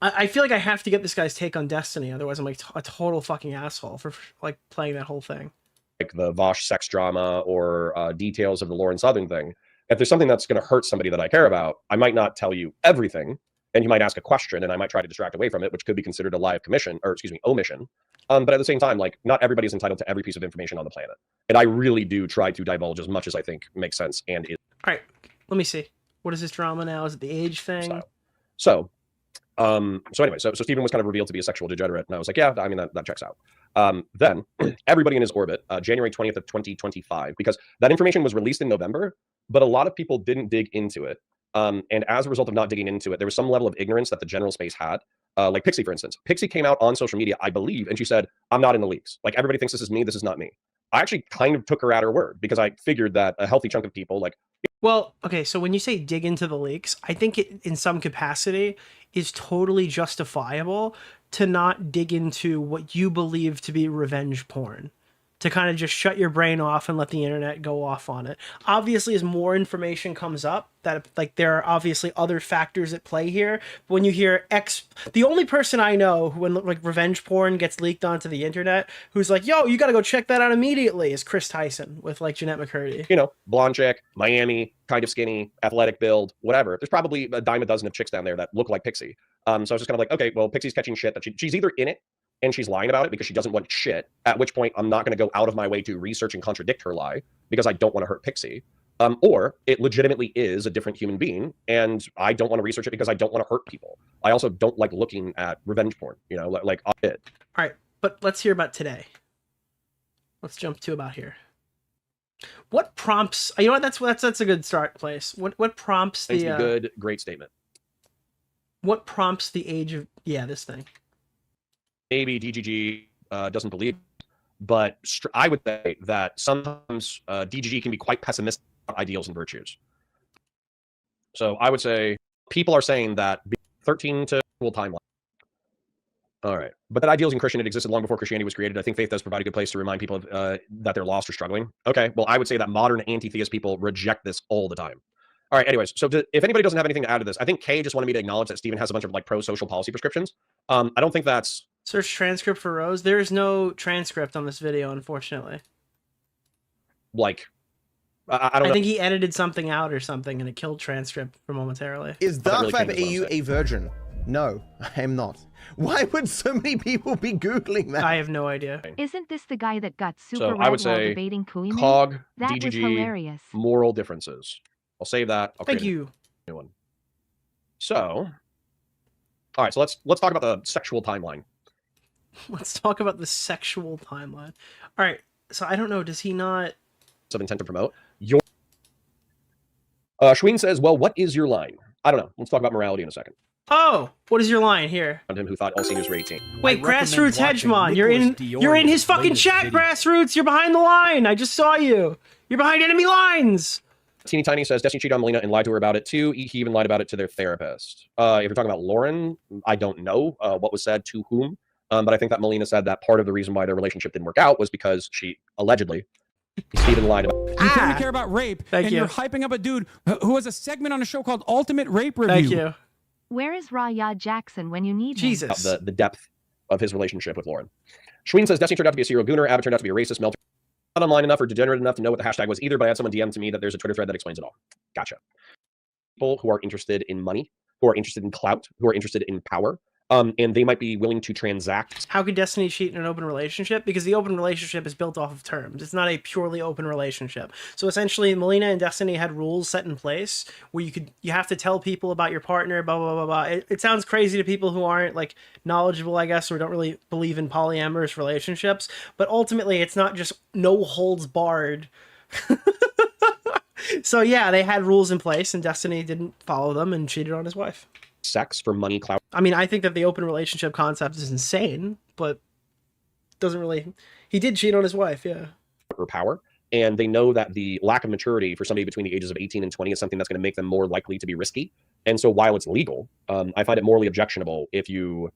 I feel like I have to get this guy's take on Destiny, otherwise I'm like a total fucking asshole for like playing that whole thing. Like the Vosh sex drama or details of the Lorenz Southern thing. If there's something that's going to hurt somebody that I care about, I might not tell you everything, and you might ask a question, and I might try to distract away from it, which could be considered a lie of omission. But at the same time, like, not everybody is entitled to every piece of information on the planet. And I really do try to divulge as much as I think makes sense and is. All right, let me see. What is this drama now? Is it the age thing? So anyway, so Stephen was kind of revealed to be a sexual degenerate, and I was like, yeah, I mean, that checks out. Then everybody in his orbit, January 20th of 2025, because that information was released in November, but a lot of people didn't dig into it. And as a result of not digging into it, there was some level of ignorance that the general space had. Like Pixie, for instance. Pixie came out on social media, I believe, and she said, I'm not in the leaks. Like, everybody thinks this is me. This is not me. I actually kind of took her at her word because I figured that a healthy chunk of people, like... Well, okay, so when you say dig into the leaks, I think it, in some capacity, is totally justifiable to not dig into what you believe to be revenge porn. To kind of just shut your brain off and let the internet go off on it. Obviously, as more information comes up, that like there are obviously other factors at play here. When you hear the only person I know who, when like revenge porn gets leaked onto the internet, who's like, yo, you got to go check that out immediately, is Chris Tyson with like Jeanette McCurdy. You know, blonde chick, Miami, kind of skinny, athletic build, whatever. There's probably a dime a dozen of chicks down there that look like Pixie. So I was just kind of like, okay, well, Pixie's catching shit that she's either in it and she's lying about it because she doesn't want shit, at which point I'm not going to go out of my way to research and contradict her lie because I don't want to hurt Pixie. Or it legitimately is a different human being, and I don't want to research it because I don't want to hurt people. I also don't like looking at revenge porn, you know, like it. All right, but let's hear about today. Let's jump to about here. What prompts? You know what? That's a good start place. What prompts the? Good, great statement. What prompts the age of this thing? Maybe DGG doesn't believe, but I would say that sometimes DGG can be quite pessimistic about ideals and virtues. So I would say people are saying that 13 to full timeline. All right, but that ideals in Christianity existed long before Christianity was created. I think faith does provide a good place to remind people of, that they're lost or struggling. Okay, well, I would say that modern anti-theist people reject this all the time. All right, anyways, so if anybody doesn't have anything to add to this, I think Kay just wanted me to acknowledge that Steven has a bunch of like pro-social policy prescriptions. I don't think that's... Search transcript for Rose. There is no transcript on this video, unfortunately. Like, I don't know. I think he edited something out or something and it killed transcript for momentarily. Is Dark Viper EU a virgin? No, I am not. Why would so many people be Googling that? I have no idea. Isn't this the guy that got super So red I would while say debating Kuimi? COG, That DGG, was hilarious. moral differences. I'll save that. I'll Thank you. New one. So, all right, so let's talk about the sexual timeline. Let's talk about the sexual timeline. All right, so I don't know. Does he not? Of intent to promote your. Schween says, "Well, what is your line?" I don't know. Let's talk about morality in a second. Oh, what is your line here? On him who thought all seniors were 18. Wait, Grassroots Hedgemon, you're in his fucking chat, Grassroots. You're behind the line. I just saw you. You're behind enemy lines. Teeny Tiny says Destiny cheated on Melina and lied to her about it too. He even lied about it to their therapist. If you're talking about Lauren, I don't know what was said to whom, but I think that Melina said that part of the reason why their relationship didn't work out was because she allegedly Steven lied about. You claim to care about rape, you're hyping up a dude who has a segment on a show called Ultimate Rape Review. Thank you. Where is Raya Jackson when you need him? The depth of his relationship with Lauren. Schween says Destiny turned out to be a serial gooner. Abbott turned out to be a racist. Melter not online enough or degenerate enough to know what the hashtag was either, but I had someone DM to me that there's a Twitter thread that explains it all. Gotcha. People who are interested in money, who are interested in clout, who are interested in power, and they might be willing to transact. How could Destiny cheat in an open relationship? Because the open relationship is built off of terms. It's not a purely open relationship. So essentially, Melina and Destiny had rules set in place where you have to tell people about your partner, blah, blah, blah, blah. It sounds crazy to people who aren't like knowledgeable, I guess, or don't really believe in polyamorous relationships. But ultimately, it's not just no holds barred. So yeah, they had rules in place and Destiny didn't follow them and cheated on his wife. Sex for money, clout. I mean, I think that the open relationship concept is insane, but doesn't really... He did cheat on his wife, yeah. Or power. And they know that the lack of maturity for somebody between the ages of 18 and 20 is something that's going to make them more likely to be risky. And so while it's legal, I find it morally objectionable if you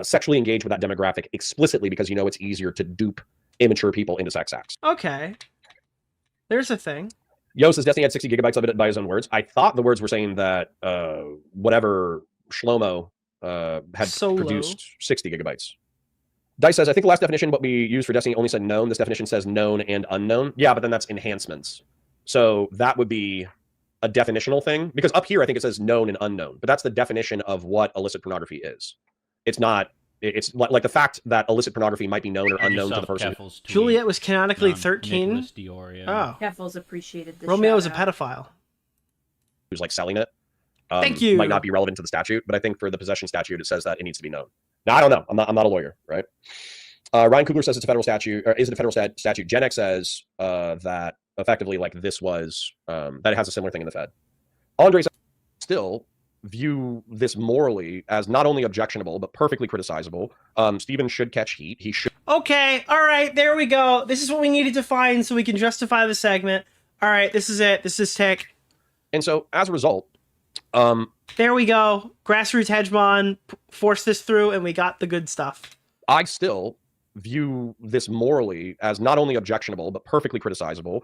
sexually engage with that demographic explicitly because you know it's easier to dupe immature people into sex acts. Okay. There's a thing. Yo says Destiny had 60 gigabytes of it by his own words. I thought the words were saying that whatever Shlomo had produced 60 gigabytes. Dice says, I think the last definition, what we used for Destiny only said known. This definition says known and unknown. Yeah, but then that's enhancements. So that would be a definitional thing. Because up here, I think it says known and unknown. But that's the definition of what illicit pornography is. It's not... It's like the fact that illicit pornography might be known or unknown to the person. Juliet was canonically 13. Nicholas DeOrio. Oh. Keffels appreciated the Romeo is a shout-out. pedophile. Who's like selling it. Thank you. Might not be relevant to the statute, but I think for the possession statute, it says that it needs to be known. Now, I don't know. I'm not a lawyer, right? Ryan Coogler says it's a federal statute, or is it a federal statute? Gen X says that effectively, like, this was, that it has a similar thing in the Fed. Andre says, still view this morally as not only objectionable, but perfectly criticizable. Stephen should catch heat. He should. Okay, all right, there we go. This is what we needed to find so we can justify the segment. All right, this is it. This is Tick. And so, as a result, there we go. Grassroots hegemon forced this through, and we got the good stuff. I still view this morally as not only objectionable, but perfectly criticizable.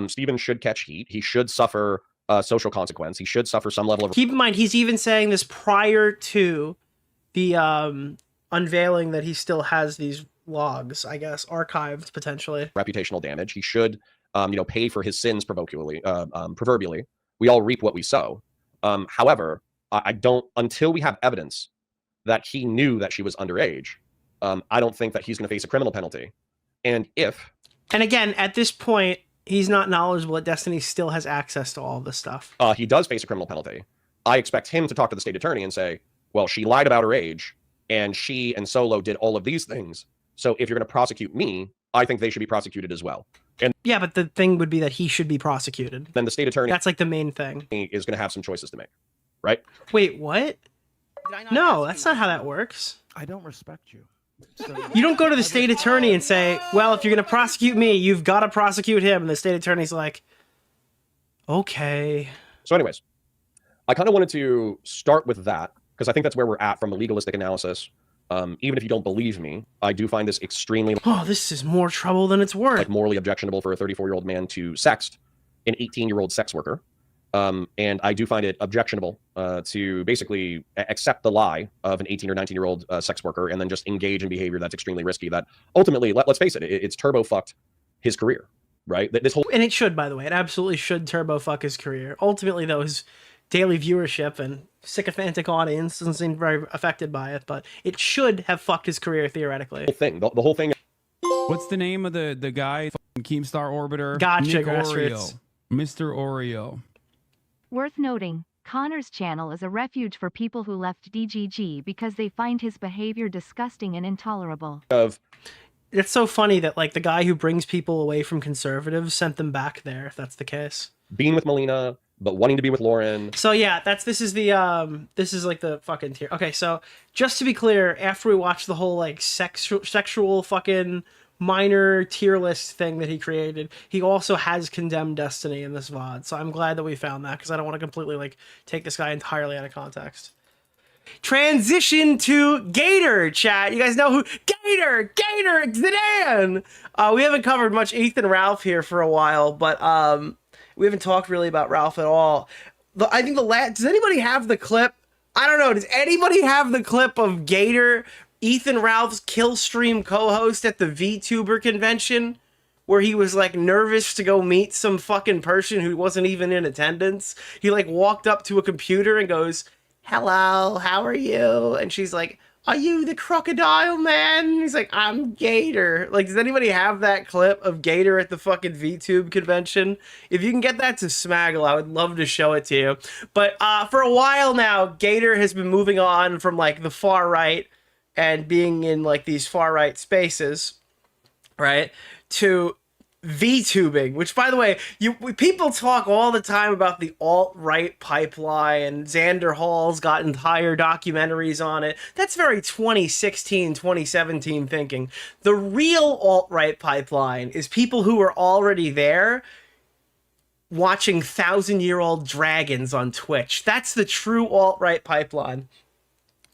Stephen should catch heat. He should suffer social consequence. He should suffer some level of... Keep in mind, he's even saying this prior to the unveiling that he still has these logs, I guess, archived, potentially. Reputational damage. He should, pay for his sins proverbially. We all reap what we sow. However, I don't, until we have evidence that he knew that she was underage, I don't think that he's going to face a criminal penalty. And again, at this point, he's not knowledgeable that Destiny still has access to all of this stuff. He does face a criminal penalty. I expect him to talk to the state attorney and say, well, she lied about her age, and she and Solo did all of these things. So if you're going to prosecute me, I think they should be prosecuted as well. And yeah, but the thing would be that he should be prosecuted. Then the state attorney... That's like the main thing. ...is going to have some choices to make, right? Wait, what? No, that's not how that works. I don't respect you. So, you don't go to the state attorney and say, well, if you're going to prosecute me, you've got to prosecute him. And the state attorney's like, okay. So anyways, I kind of wanted to start with that because I think that's where we're at from a legalistic analysis. Even if you don't believe me, I do find this extremely... Oh, this is more trouble than it's worth. Like morally objectionable for a 34-year-old man to sext an 18-year-old sex worker. And I do find it objectionable to basically accept the lie of an 18 or 19-year-old sex worker and then just engage in behavior that's extremely risky. That ultimately, let's face it, it's turbo fucked his career, right? This whole... And it should, by the way. It absolutely should turbo fuck his career. Ultimately, though, his daily viewership and sycophantic audience doesn't seem very affected by it, but it should have fucked his career theoretically. The whole thing. What's the name of the guy? Keemstar Orbiter. Gotcha, Oreo. Mr. Oreo. Worth noting, Connor's channel is a refuge for people who left DGG because they find his behavior disgusting and intolerable. It's so funny that like the guy who brings people away from conservatives sent them back there, if that's the case. Being with Melina, but wanting to be with Lauren. So yeah, this is like the fucking tier. Okay, so just to be clear, after we watch the whole like sexual fucking minor tier list thing that he created, he also has condemned Destiny in this VOD. So I'm glad that we found that because I don't want to completely like take this guy entirely out of context. Transition to Gator, chat. You guys know who Gator Zidane. We haven't covered much Ethan Ralph here for a while, but we haven't talked really about Ralph at all. I think does anybody have the clip? I don't know. Does anybody have the clip of Gator, Ethan Ralph's kill stream co-host at the VTuber convention, where he was like nervous to go meet some fucking person who wasn't even in attendance? He like walked up to a computer and goes, "Hello, how are you?" And she's like, "Are you the crocodile man?" And he's like, "I'm Gator." Like, does anybody have that clip of Gator at the fucking VTube convention? If you can get that to Smaggle, I would love to show it to you. But for a while now, Gator has been moving on from like the far right and being in like these far right spaces, right, to VTubing, which, by the way, people talk all the time about the alt-right pipeline, and Xander Hall's got entire documentaries on it. That's very 2016, 2017 thinking. The real alt-right pipeline is people who are already there watching 1,000-year-old dragons on Twitch. That's the true alt-right pipeline.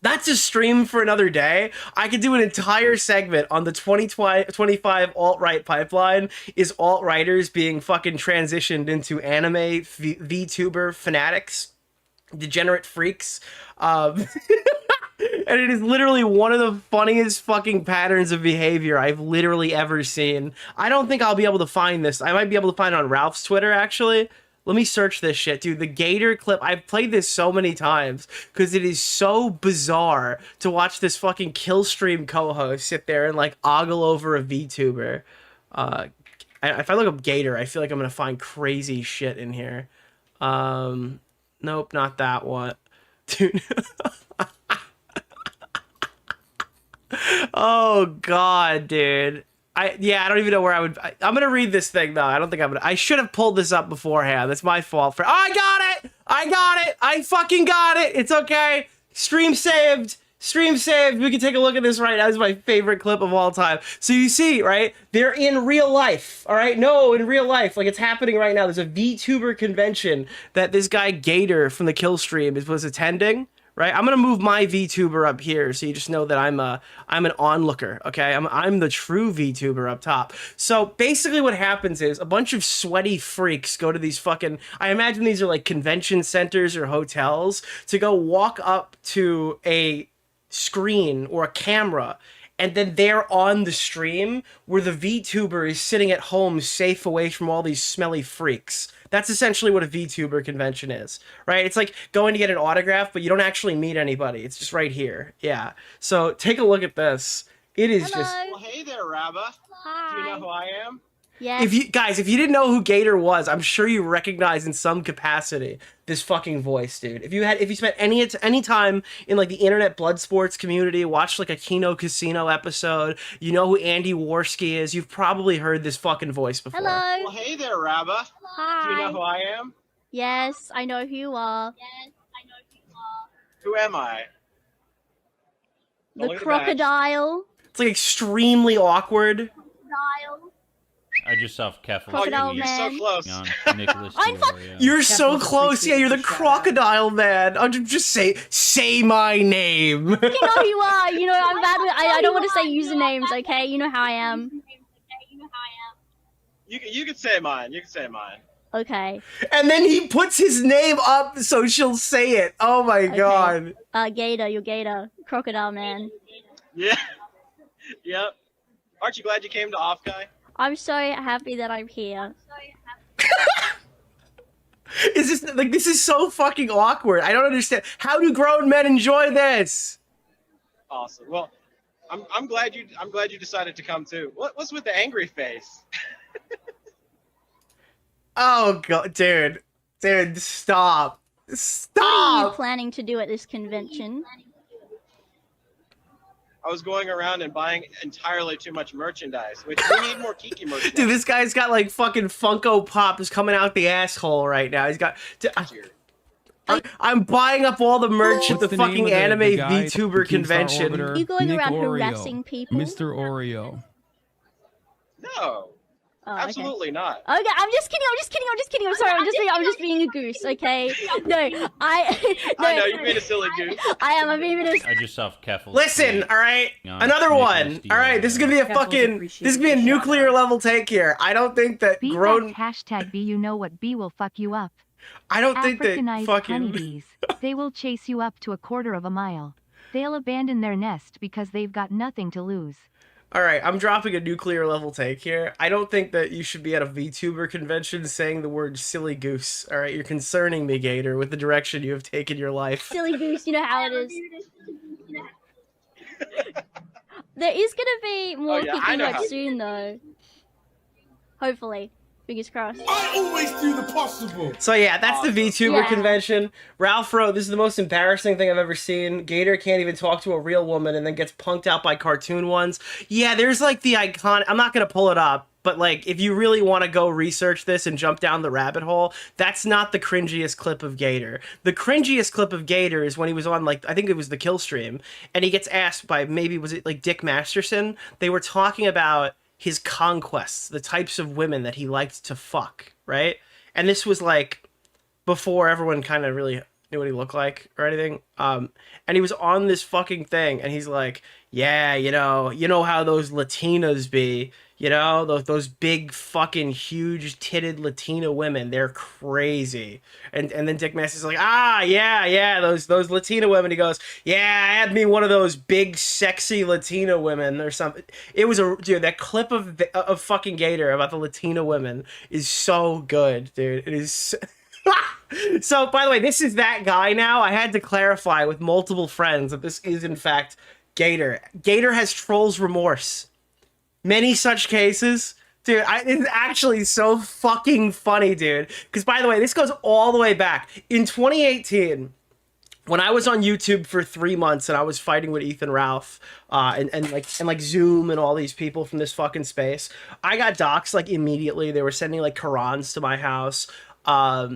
That's a stream for another day. I could do an entire segment on the 2025 alt-right pipeline. Is alt-righters being fucking transitioned into anime VTuber fanatics, degenerate freaks. And it is literally one of the funniest fucking patterns of behavior I've literally ever seen. I don't think I'll be able to find this. I might be able to find it on Ralph's Twitter, actually. Let me search this shit, dude. The Gator clip, I've played this so many times because it is so bizarre to watch this fucking kill stream co-host sit there and like ogle over a VTuber. If I look up Gator, I feel like I'm gonna find crazy shit in here. Nope, not that one. Dude. Oh God, dude. I don't even know where I would. I'm gonna read this thing though. I don't think I'm gonna. I should have pulled this up beforehand. That's my fault. Oh, I got it. I fucking got it. It's okay. Stream saved. Stream saved. We can take a look at this right now. This is my favorite clip of all time. So you see, right? They're in real life. All right. No, in real life, like it's happening right now. There's a VTuber convention that this guy Gator from the Kill Stream was attending. Right, I'm gonna move my VTuber up here so you just know that I'm an onlooker. Okay, I'm the true VTuber up top. So basically, what happens is a bunch of sweaty freaks go to these fucking. I imagine these are like convention centers or hotels to go walk up to a screen or a camera. And then they're on the stream where the VTuber is sitting at home safe away from all these smelly freaks. That's essentially what a VTuber convention is, right? It's like going to get an autograph, but you don't actually meet anybody. It's just right here. Yeah. So take a look at this. It is just... Well, hey there, Rabba. Hi. Do you know who I am? Yeah. If you didn't know who Gator was, I'm sure you recognize in some capacity this fucking voice, dude. If you spent any time in like the internet blood sports community, watched like a Kino Casino episode, you know who Andy Warski is. You've probably heard this fucking voice before. Hello. Well, hey there, Rabba. Hi. Do you know who I am? Yes, I know who you are. Who am I? The crocodile. It's like extremely awkward. I just saw Keffel. Crocodile man. You're so close. Nicholas DeOrio. You're so close. Yeah, you're the crocodile man. I'll just say my name. You know who you are. You know I'm bad with. I don't want to say usernames. Okay, you know how I am. You can say mine. You can say mine. Okay. And then he puts his name up so she'll say it. Oh my God. Gator, you're Gator. Crocodile man. Yeah. Yep. Aren't you glad you came to Off Guy? I'm so happy that I'm here. This is so fucking awkward. I don't understand. How do grown men enjoy this? Awesome. Well, I'm glad you decided to come too. What's with the angry face? Oh God, dude, stop. What are you planning to do at this convention? I was going around and buying entirely too much merchandise, which we need more Kiki merchandise. Dude, this guy's got like fucking Funko Pops coming out the asshole right now. He's got. I'm buying up all the merch at the fucking anime VTuber convention. You going around harassing people? Mr. Oreo. No. Absolutely not. Okay, I'm just kidding. I'm sorry. I'm just being a goose. Okay. No, I know you're being a silly goose. I am. I'm being a. I just saw Keffel. Listen, all right. Another one. All right. This is gonna be a fucking. This is gonna be a nuclear level take here. I don't think that grown. Hashtag B. You know what B will fuck you up. I don't think that Africanized fucking. honeybees. They will chase you up to 1/4 of a mile. They'll abandon their nest because they've got nothing to lose. All right, I'm dropping a nuclear level take here. I don't think that you should be at a VTuber convention saying the word silly goose. All right, you're concerning me, Gator, with the direction you have taken your life. Silly goose, you know how it is. There is gonna be more Kiki like soon, though. Hopefully. Fingers crossed. I always do the possible. So yeah, that's the VTuber convention. Ralph wrote, this is the most embarrassing thing I've ever seen. Gator can't even talk to a real woman and then gets punked out by cartoon ones. Yeah, there's like the icon. I'm not going to pull it up, but like if you really want to go research this and jump down the rabbit hole, that's not the cringiest clip of Gator. The cringiest clip of Gator is when he was on like, I think it was the Kill Stream, and he gets asked by maybe, was it like Dick Masterson? They were talking about his conquests, the types of women that he liked to fuck, right? And this was like before everyone kind of really knew what he looked like or anything. And he was on this fucking thing, and he's like, yeah, you know how those Latinas be, you know, those big fucking huge titted Latina women, they're crazy. And then Dick Master's like, yeah, those Latina women. He goes, yeah, I had me one of those big sexy Latina women or something. It was dude, that clip of fucking Gator about the Latina women is so good, dude. It is so, by the way, this is that guy now. I had to clarify with multiple friends that this is in fact Gator. Gator has trolls remorse. Many such cases. Dude, it's actually so fucking funny, dude. Because, by the way, this goes all the way back. In 2018, when I was on YouTube for 3 months and I was fighting with Ethan Ralph, and like Zoom and all these people from this fucking space, I got doxxed like immediately. They were sending like Qurans to my house.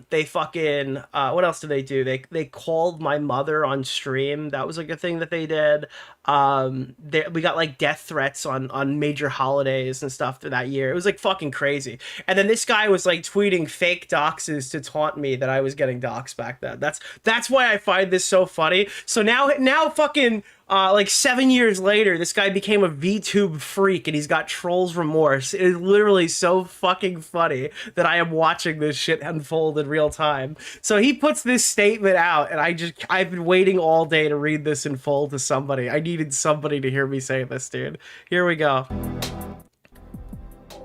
They fucking, what else did they do? They called my mother on stream. That was like a thing that they did. We got like death threats on major holidays and stuff through that year. It was like fucking crazy. And then this guy was like tweeting fake doxes to taunt me that I was getting doxxed back then. That's why I find this so funny. So now fucking, like 7 years later, this guy became a VTube freak and he's got trolls remorse. It is literally so fucking funny that I am watching this shit unfold in real time. So he puts this statement out and I've been waiting all day to read this in full to somebody. I needed somebody to hear me say this, dude. Here we go.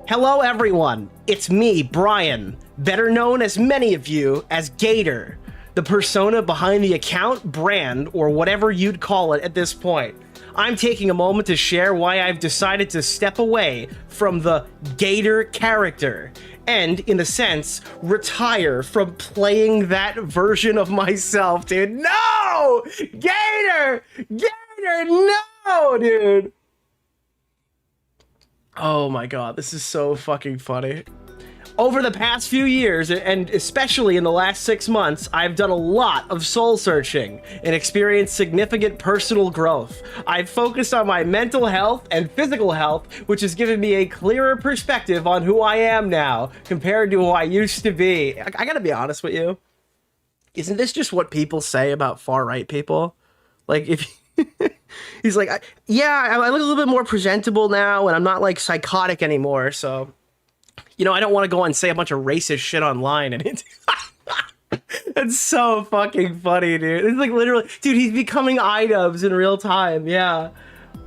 Hello, everyone. It's me, Brian, better known as many of you as Gator, the persona behind the account, brand, or whatever you'd call it at this point. I'm taking a moment to share why I've decided to step away from the Gator character and, in a sense, retire from playing that version of myself, dude. No! Gator! Gator, no, dude! Oh my god, this is so fucking funny. Over the past few years, and especially in the last 6 months, I've done a lot of soul searching and experienced significant personal growth. I've focused on my mental health and physical health, which has given me a clearer perspective on who I am now compared to who I used to be. I gotta be honest with you. Isn't this just what people say about far-right people? Like, if... He's like, yeah, I look a little bit more presentable now, and I'm not, like, psychotic anymore, so... You know, I don't want to go and say a bunch of racist shit online, and it's so fucking funny, dude. It's like literally, dude, he's becoming iDubbbz in real time. Yeah.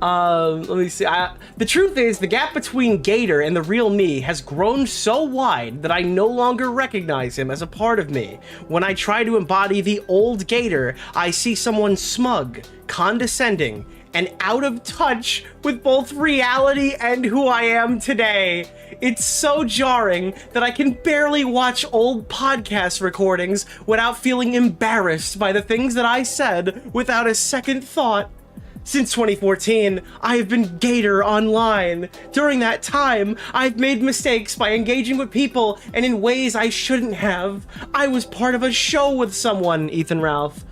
Let me see. The truth is, the gap between Gator and the real me has grown so wide that I no longer recognize him as a part of me. When I try to embody the old Gator, I see someone smug, condescending, and out of touch with both reality and who I am today. It's so jarring that I can barely watch old podcast recordings without feeling embarrassed by the things that I said without a second thought. Since 2014, I have been Gator online. During that time, I've made mistakes by engaging with people and in ways I shouldn't have. I was part of a show with someone, Ethan Ralph,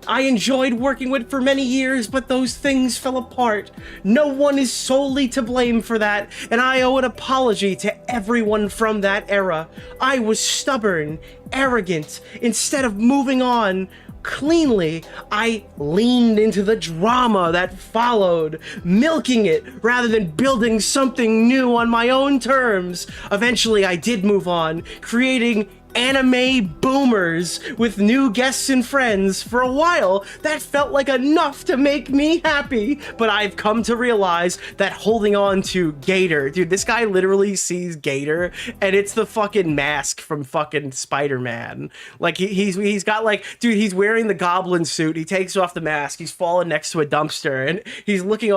I enjoyed working with for many years, but those things fell apart. No one is solely to blame for that, and I owe an apology to everyone from that era. I was stubborn, arrogant. Instead of moving on cleanly, I leaned into the drama that followed, milking it rather than building something new on my own terms. Eventually, I did move on, creating anime boomers with new guests and friends. For a while, that felt like enough to make me happy, but I've come to realize that holding on to Gator, dude, this guy literally sees Gator, and it's the fucking mask from fucking Spider-Man. Like, he's got like, dude, he's wearing the goblin suit, he takes off the mask, he's falling next to a dumpster, and he's looking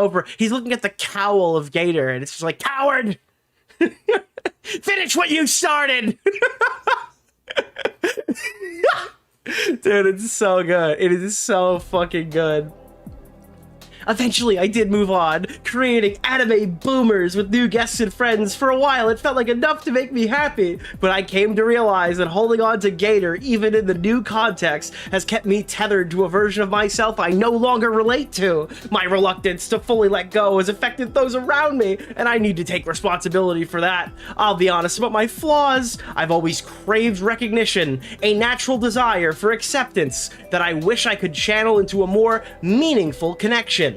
at the cowl of Gator, and it's just like, coward! Finish what you started! Dude, it's so good. It is so fucking good. Eventually, I did move on, creating anime boomers with new guests and friends. For a while, it felt like enough to make me happy, but I came to realize that holding on to Gator, even in the new context, has kept me tethered to a version of myself I no longer relate to. My reluctance to fully let go has affected those around me, and I need to take responsibility for that. I'll be honest about my flaws. I've always craved recognition, a natural desire for acceptance that I wish I could channel into a more meaningful connection.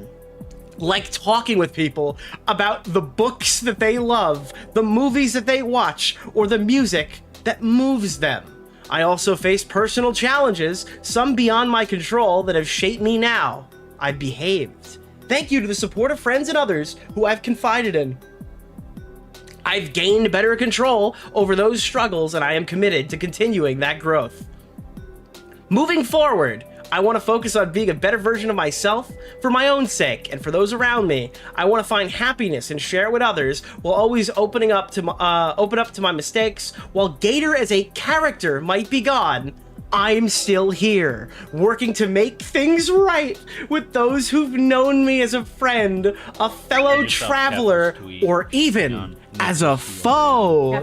Like talking with people about the books that they love, the movies that they watch, or the music that moves them. I also face personal challenges, some beyond my control, that have shaped me now. I've behaved. Thank you to the support of friends and others who I've confided in. I've gained better control over those struggles, and I am committed to continuing that growth. Moving forward, I want to focus on being a better version of myself for my own sake and for those around me. I want to find happiness and share it with others while always open up to my mistakes. While Gator as a character might be gone, I'm still here, working to make things right with those who've known me as a friend, a fellow traveler, or even as a foe.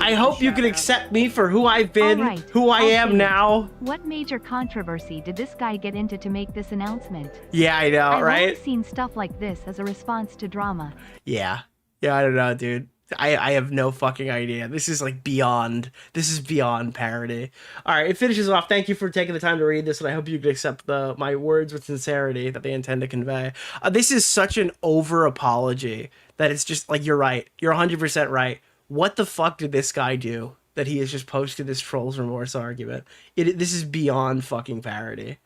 I hope you can accept me for who I've been, who I am now. What major controversy did this guy get into to make this announcement? Yeah, I know, right? I've only seen stuff like this as a response to drama. Yeah, I don't know, dude. I have no fucking idea. This is like beyond parody. All right, it finishes off. Thank you for taking the time to read this, and I hope you can accept my words with sincerity that they intend to convey. This is such an over apology that it's just like, you're right. You're 100% right. What the fuck did this guy do that he has just posted this trolls remorse argument? This is beyond fucking parody.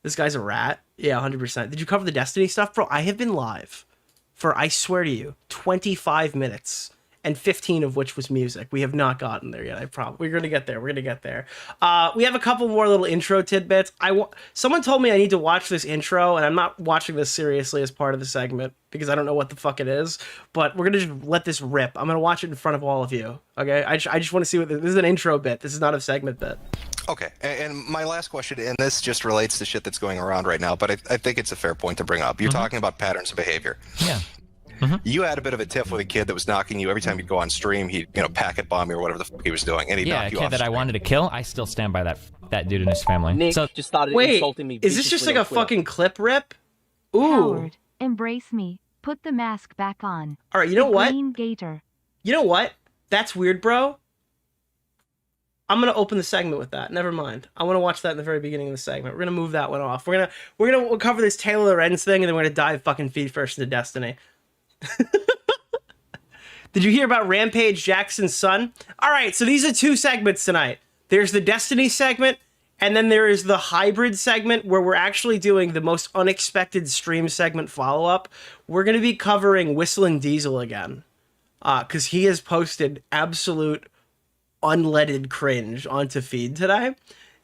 This guy's a rat. Yeah, 100%. Did you cover the Destiny stuff, bro? I have been live for, I swear to you, 25 minutes. And 15 of which was music. We have not gotten there yet. We're gonna get there. We're gonna get there. We have a couple more little intro tidbits. Someone told me I need to watch this intro, and I'm not watching this seriously as part of the segment because I don't know what the fuck it is. But we're gonna just let this rip. I'm gonna watch it in front of all of you. Okay? I just want to see what this is. An intro bit. This is not a segment bit. Okay, and my last question, and this just relates to shit that's going around right now, but I think it's a fair point to bring up. You're talking about patterns of behavior. Yeah. You had a bit of a tiff with a kid that was knocking you every time you'd go on stream. He'd, packet bomb you or whatever the fuck he was doing, and he'd knock you off. Yeah, a kid that I wanted to kill. I still stand by that dude and his family. Nick just started insulting me. Is this just like a fucking clip rip? Ooh. Howard, embrace me. Put the mask back on. All right, you know what? Green Gator. You know what? That's weird, bro. I'm gonna open the segment with that. Never mind. I want to watch that in the very beginning of the segment. We're gonna move that one off. We're gonna cover this Taylor Lorenz thing, and then we're gonna dive fucking feet first into Destiny. Did you hear about Rampage Jackson's son? All right, so these are two segments tonight. There's the Destiny segment, and then there is the hybrid segment where we're actually doing the most unexpected stream segment follow-up. We're going to be covering Whistling Diesel again, because he has posted absolute unleaded cringe onto feed today.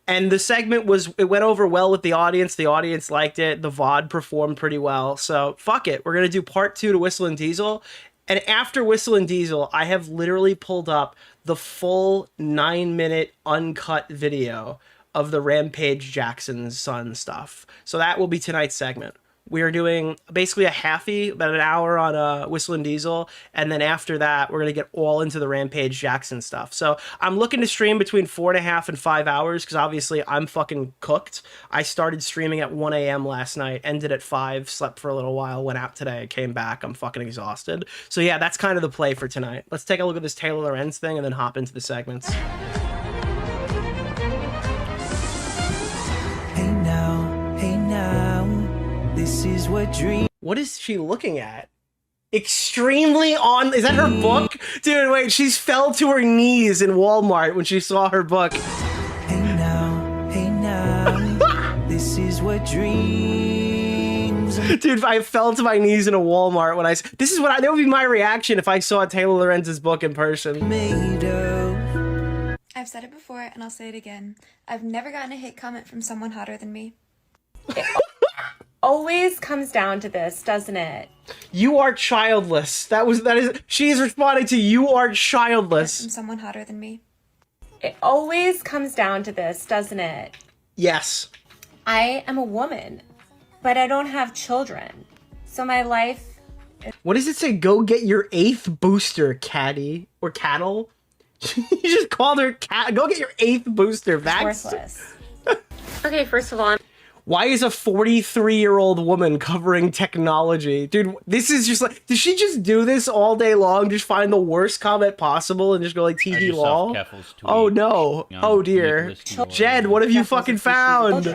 And the segment it went over well with the audience. The audience liked it. The VOD performed pretty well. So fuck it. We're going to do part 2 to Whistling Diesel. And after Whistling Diesel, I have literally pulled up the full 9-minute uncut video of the Rampage Jackson's son stuff. So that will be tonight's segment. We are doing basically a halfie, about an hour on Whistling Diesel, and then after that, we're going to get all into the Rampage Jackson stuff. So I'm looking to stream between 4.5 and 5 hours, because obviously I'm fucking cooked. I started streaming at 1 a.m. last night, ended at 5, slept for a little while, went out today, came back. I'm fucking exhausted. So yeah, that's kind of the play for tonight. Let's take a look at this Taylor Lorenz thing and then hop into the segments. Hey now. This is what dream. What is she looking at? Extremely on. Is that her book? Dude, wait, she's fell to her knees in Walmart when she saw her book. Hey now. This is what dreams. Dude, I fell to my knees in a Walmart when that would be my reaction if I saw Taylor Lorenz's book in person. I've said it before and I'll say it again. I've never gotten a hate comment from someone hotter than me. Always comes down to this, doesn't it? You are childless. She is responding to you are childless. From someone hotter than me. It always comes down to this, doesn't it? Yes. I am a woman, but I don't have children. So my life is... What does it say? Go get your 8th booster, catty. Or cattle? You just called her cat. Go get your 8th booster. That's worthless. Okay, first of all, why is a 43-year-old woman covering technology? Dude, this is just like... Did she just do this all day long? Just find the worst comment possible and just go like tee lol? Oh no. Oh dear. Jed, what have you fucking found?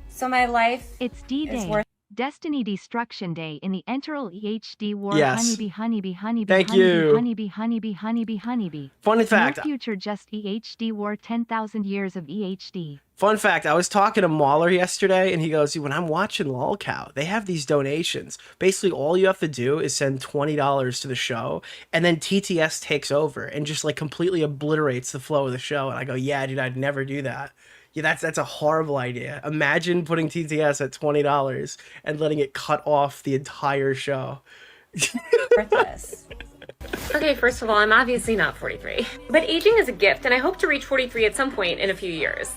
So my life it's D-Day. Destiny Destruction Day in the Enteral EHD War. Yes. Honeybee. Thank you. Honeybee. Fun fact. No future, just EHD War. 10,000 years of EHD. Fun fact, I was talking to Mahler yesterday, and he goes, when I'm watching LOLcow, they have these donations. Basically, all you have to do is send $20 to the show, and then TTS takes over and just, like, completely obliterates the flow of the show. And I go, yeah, dude, I'd never do that. Yeah, that's a horrible idea. Imagine putting TTS at $20 and letting it cut off the entire show. Worthless. Okay, first of all, I'm obviously not 43. But aging is a gift, and I hope to reach 43 at some point in a few years.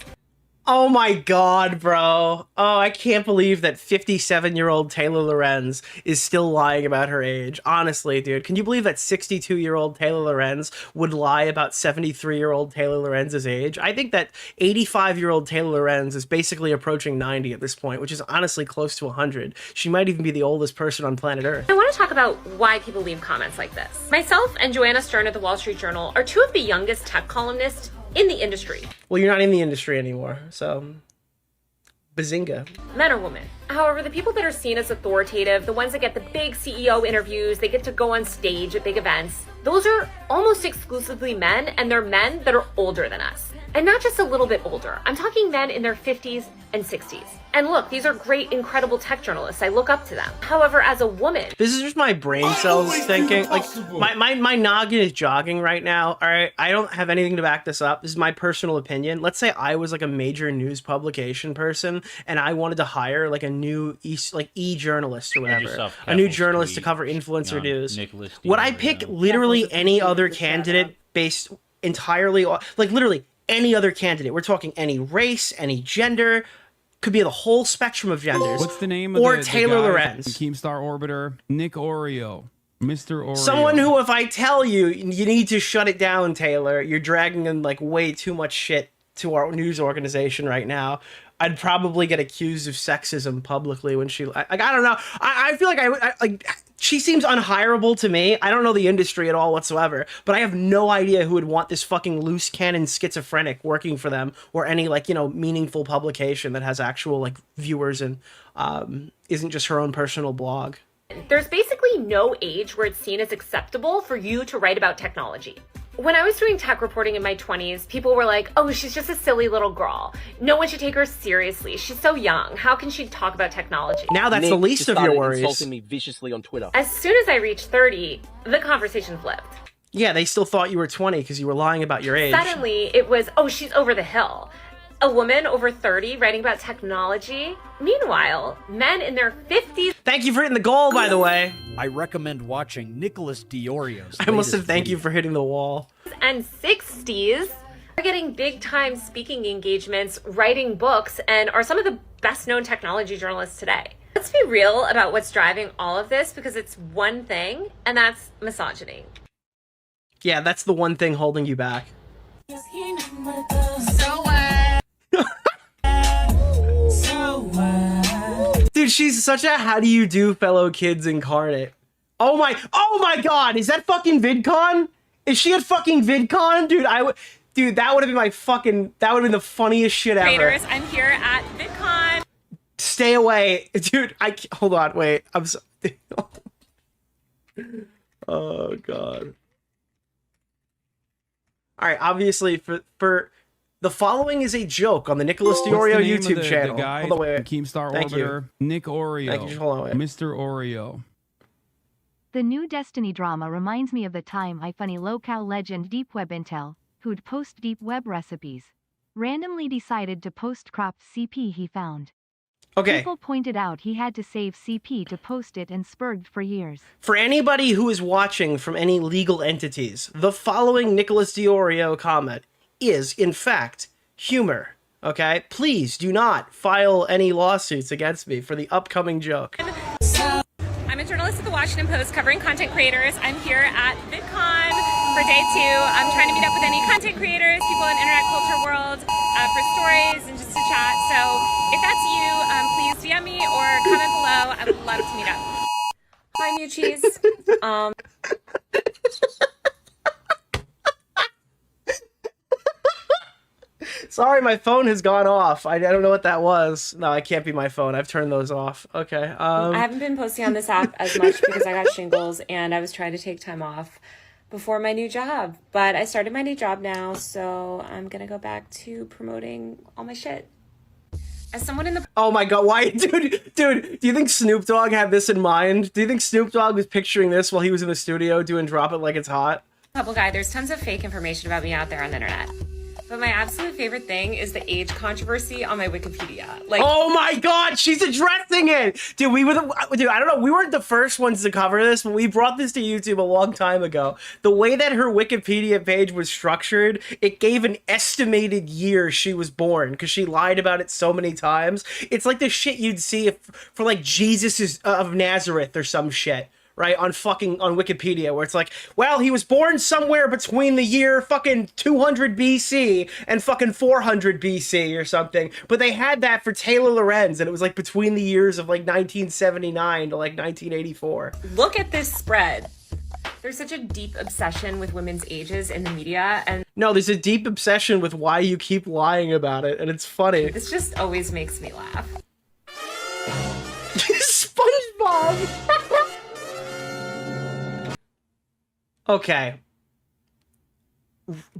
Oh my god, bro. Oh, I can't believe that 57-year-old Taylor Lorenz is still lying about her age. Honestly, dude. Can you believe that 62-year-old Taylor Lorenz would lie about 73-year-old Taylor Lorenz's age? I think that 85-year-old Taylor Lorenz is basically approaching 90 at this point, which is honestly close to 100. She might even be the oldest person on planet Earth. I want to talk about why people leave comments like this. Myself and Joanna Stern at the Wall Street Journal are two of the youngest tech columnists in the industry. Well, you're not in the industry anymore, so bazinga. Men or women. However, the people that are seen as authoritative, the ones that get the big CEO interviews, they get to go on stage at big events, those are almost exclusively men, and they're men that are older than us. And not just a little bit older. I'm talking men in their 50s and 60s. And look, these are great, incredible tech journalists. I look up to them. However, as a woman... This is just my brain cells thinking. Like, my noggin is jogging right now, all right? I don't have anything to back this up. This is my personal opinion. Let's say I was, like, a major news publication person, and I wanted to hire, like, a new e-journalist or whatever. A new journalist to cover influencer news. Would I pick literally any other candidate based entirely on... Like, literally... any other candidate. We're talking any race, any gender, could be the whole spectrum of genders. What's the name of or Taylor Lorenz? Keemstar Orbiter, Nick Orio, Mr. Orio. Someone who, if I tell you, you need to shut it down, Taylor, you're dragging in like way too much shit to our news organization right now. I'd probably get accused of sexism publicly when she, like, I don't know. I feel like I like, she seems unhireable to me. I don't know the industry at all whatsoever, but I have no idea who would want this fucking loose cannon schizophrenic working for them or any, like, you know, meaningful publication that has actual, like, viewers and isn't just her own personal blog. There's basically no age where it's seen as acceptable for you to write about technology. When I was doing tech reporting in my 20s, people were like, oh, she's just a silly little girl. No one should take her seriously. She's so young. How can she talk about technology? Now that's the least of your worries. Insulting me viciously on Twitter. As soon as I reached 30, the conversation flipped. Yeah, they still thought you were 20 because you were lying about your age. Suddenly, it was, oh, she's over the hill. A woman over 30 writing about technology. Meanwhile, men in their 50s... Thank you for hitting the goal, by the way. I recommend watching Nicholas DeOrio's I must have thank you for hitting the wall. And 60s are getting big-time speaking engagements, writing books, and are some of the best-known technology journalists today. Let's be real about what's driving all of this, because it's one thing, and that's misogyny. Yeah, that's the one thing holding you back. Dude, she's such a how do you do fellow kids incarnate. Oh my god, is that fucking VidCon? Is she at fucking VidCon? Dude, that would have been my fucking, that would have been the funniest shit ever. Traders, I'm here at VidCon. Stay away. Dude, hold on, wait. I'm sorry. Oh god. Alright, obviously for the following is a joke on the Nicholas DeOrio YouTube channel. The guy, hold on, wait. Keemstar Thank Orbiter, you. Nick Orio, Thank you. Just hold on, wait. Mr. Orio. The new Destiny drama reminds me of the time I funny local legend Deep Web Intel, who'd post deep web recipes, randomly decided to post cropped CP he found. Okay. People pointed out he had to save CP to post it and spurged for years. For anybody who is watching from any legal entities, the following Nicholas DeOrio comment is, in fact, humor. Okay? Please do not file any lawsuits against me for the upcoming joke. I'm a journalist at the Washington Post covering content creators. I'm here at VidCon for day 2. I'm trying to meet up with any content creators, people in internet culture world, for stories and just to chat. So if that's you, please DM me or comment below. I would love to meet up. Hi, Muchies. Sorry, my phone has gone off. I don't know what that was. No, it can't be my phone. I've turned those off. Okay. I haven't been posting on this app as much because I got shingles and I was trying to take time off before my new job. But I started my new job now, so I'm going to go back to promoting all my shit. As someone in the... Oh my god, why? Dude, do you think Snoop Dogg had this in mind? Do you think Snoop Dogg was picturing this while he was in the studio doing Drop It Like It's Hot? Couple guy, there's tons of fake information about me out there on the internet. But my absolute favorite thing is the age controversy on my Wikipedia. Like, oh my god, she's addressing it! Dude, I don't know, we weren't the first ones to cover this, but we brought this to YouTube a long time ago. The way that her Wikipedia page was structured, it gave an estimated year she was born, because she lied about it so many times. It's like the shit you'd see for like Jesus of Nazareth or some shit. Right, on Wikipedia, where it's like, well, he was born somewhere between the year fucking 200 BC and fucking 400 BC or something. But they had that for Taylor Lorenz, and it was like between the years of like 1979 to like 1984. Look at this spread. There's such a deep obsession with women's ages in the media, and no, there's a deep obsession with why you keep lying about it, and it's funny. This just always makes me laugh. SpongeBob! Okay.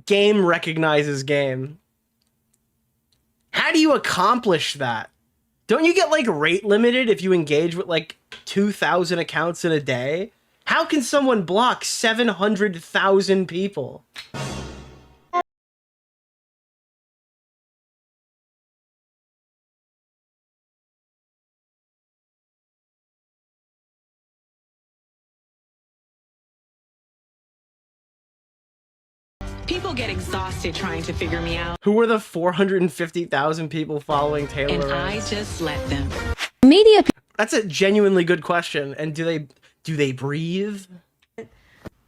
Game recognizes game. How do you accomplish that? Don't you get like rate limited if you engage with like 2,000 accounts in a day? How can someone block 700,000 people? People get exhausted trying to figure me out. Who were the 450,000 people following Taylor And Lorenz? I just let them. Media. That's a genuinely good question. And do they breathe?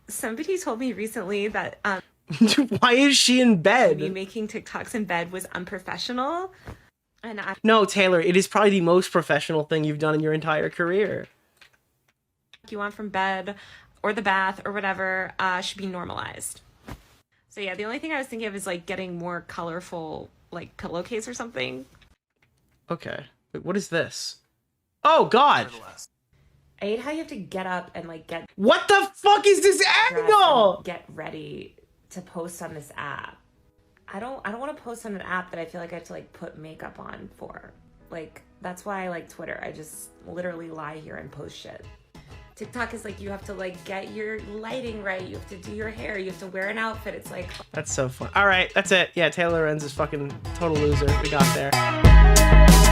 Somebody told me recently that why is she in bed? me making TikToks in bed was unprofessional. And No, Taylor, it is probably the most professional thing you've done in your entire career. you want from bed or the bath or whatever should be normalized. So yeah, the only thing I was thinking of is like getting more colorful like pillowcase or something. Okay. Wait, what is this? Oh god. I hate how you have to get up and like get What the fuck is this angle? Get ready to post on this app. I don't want to post on an app that I feel like I have to like put makeup on for. Like that's why I like Twitter. I just literally lie here and post shit. TikTok is like you have to like get your lighting right, you have to do your hair, you have to wear an outfit. It's like That's so fun. All right, that's it. Yeah, Taylor Lorenz is fucking total loser. We got there.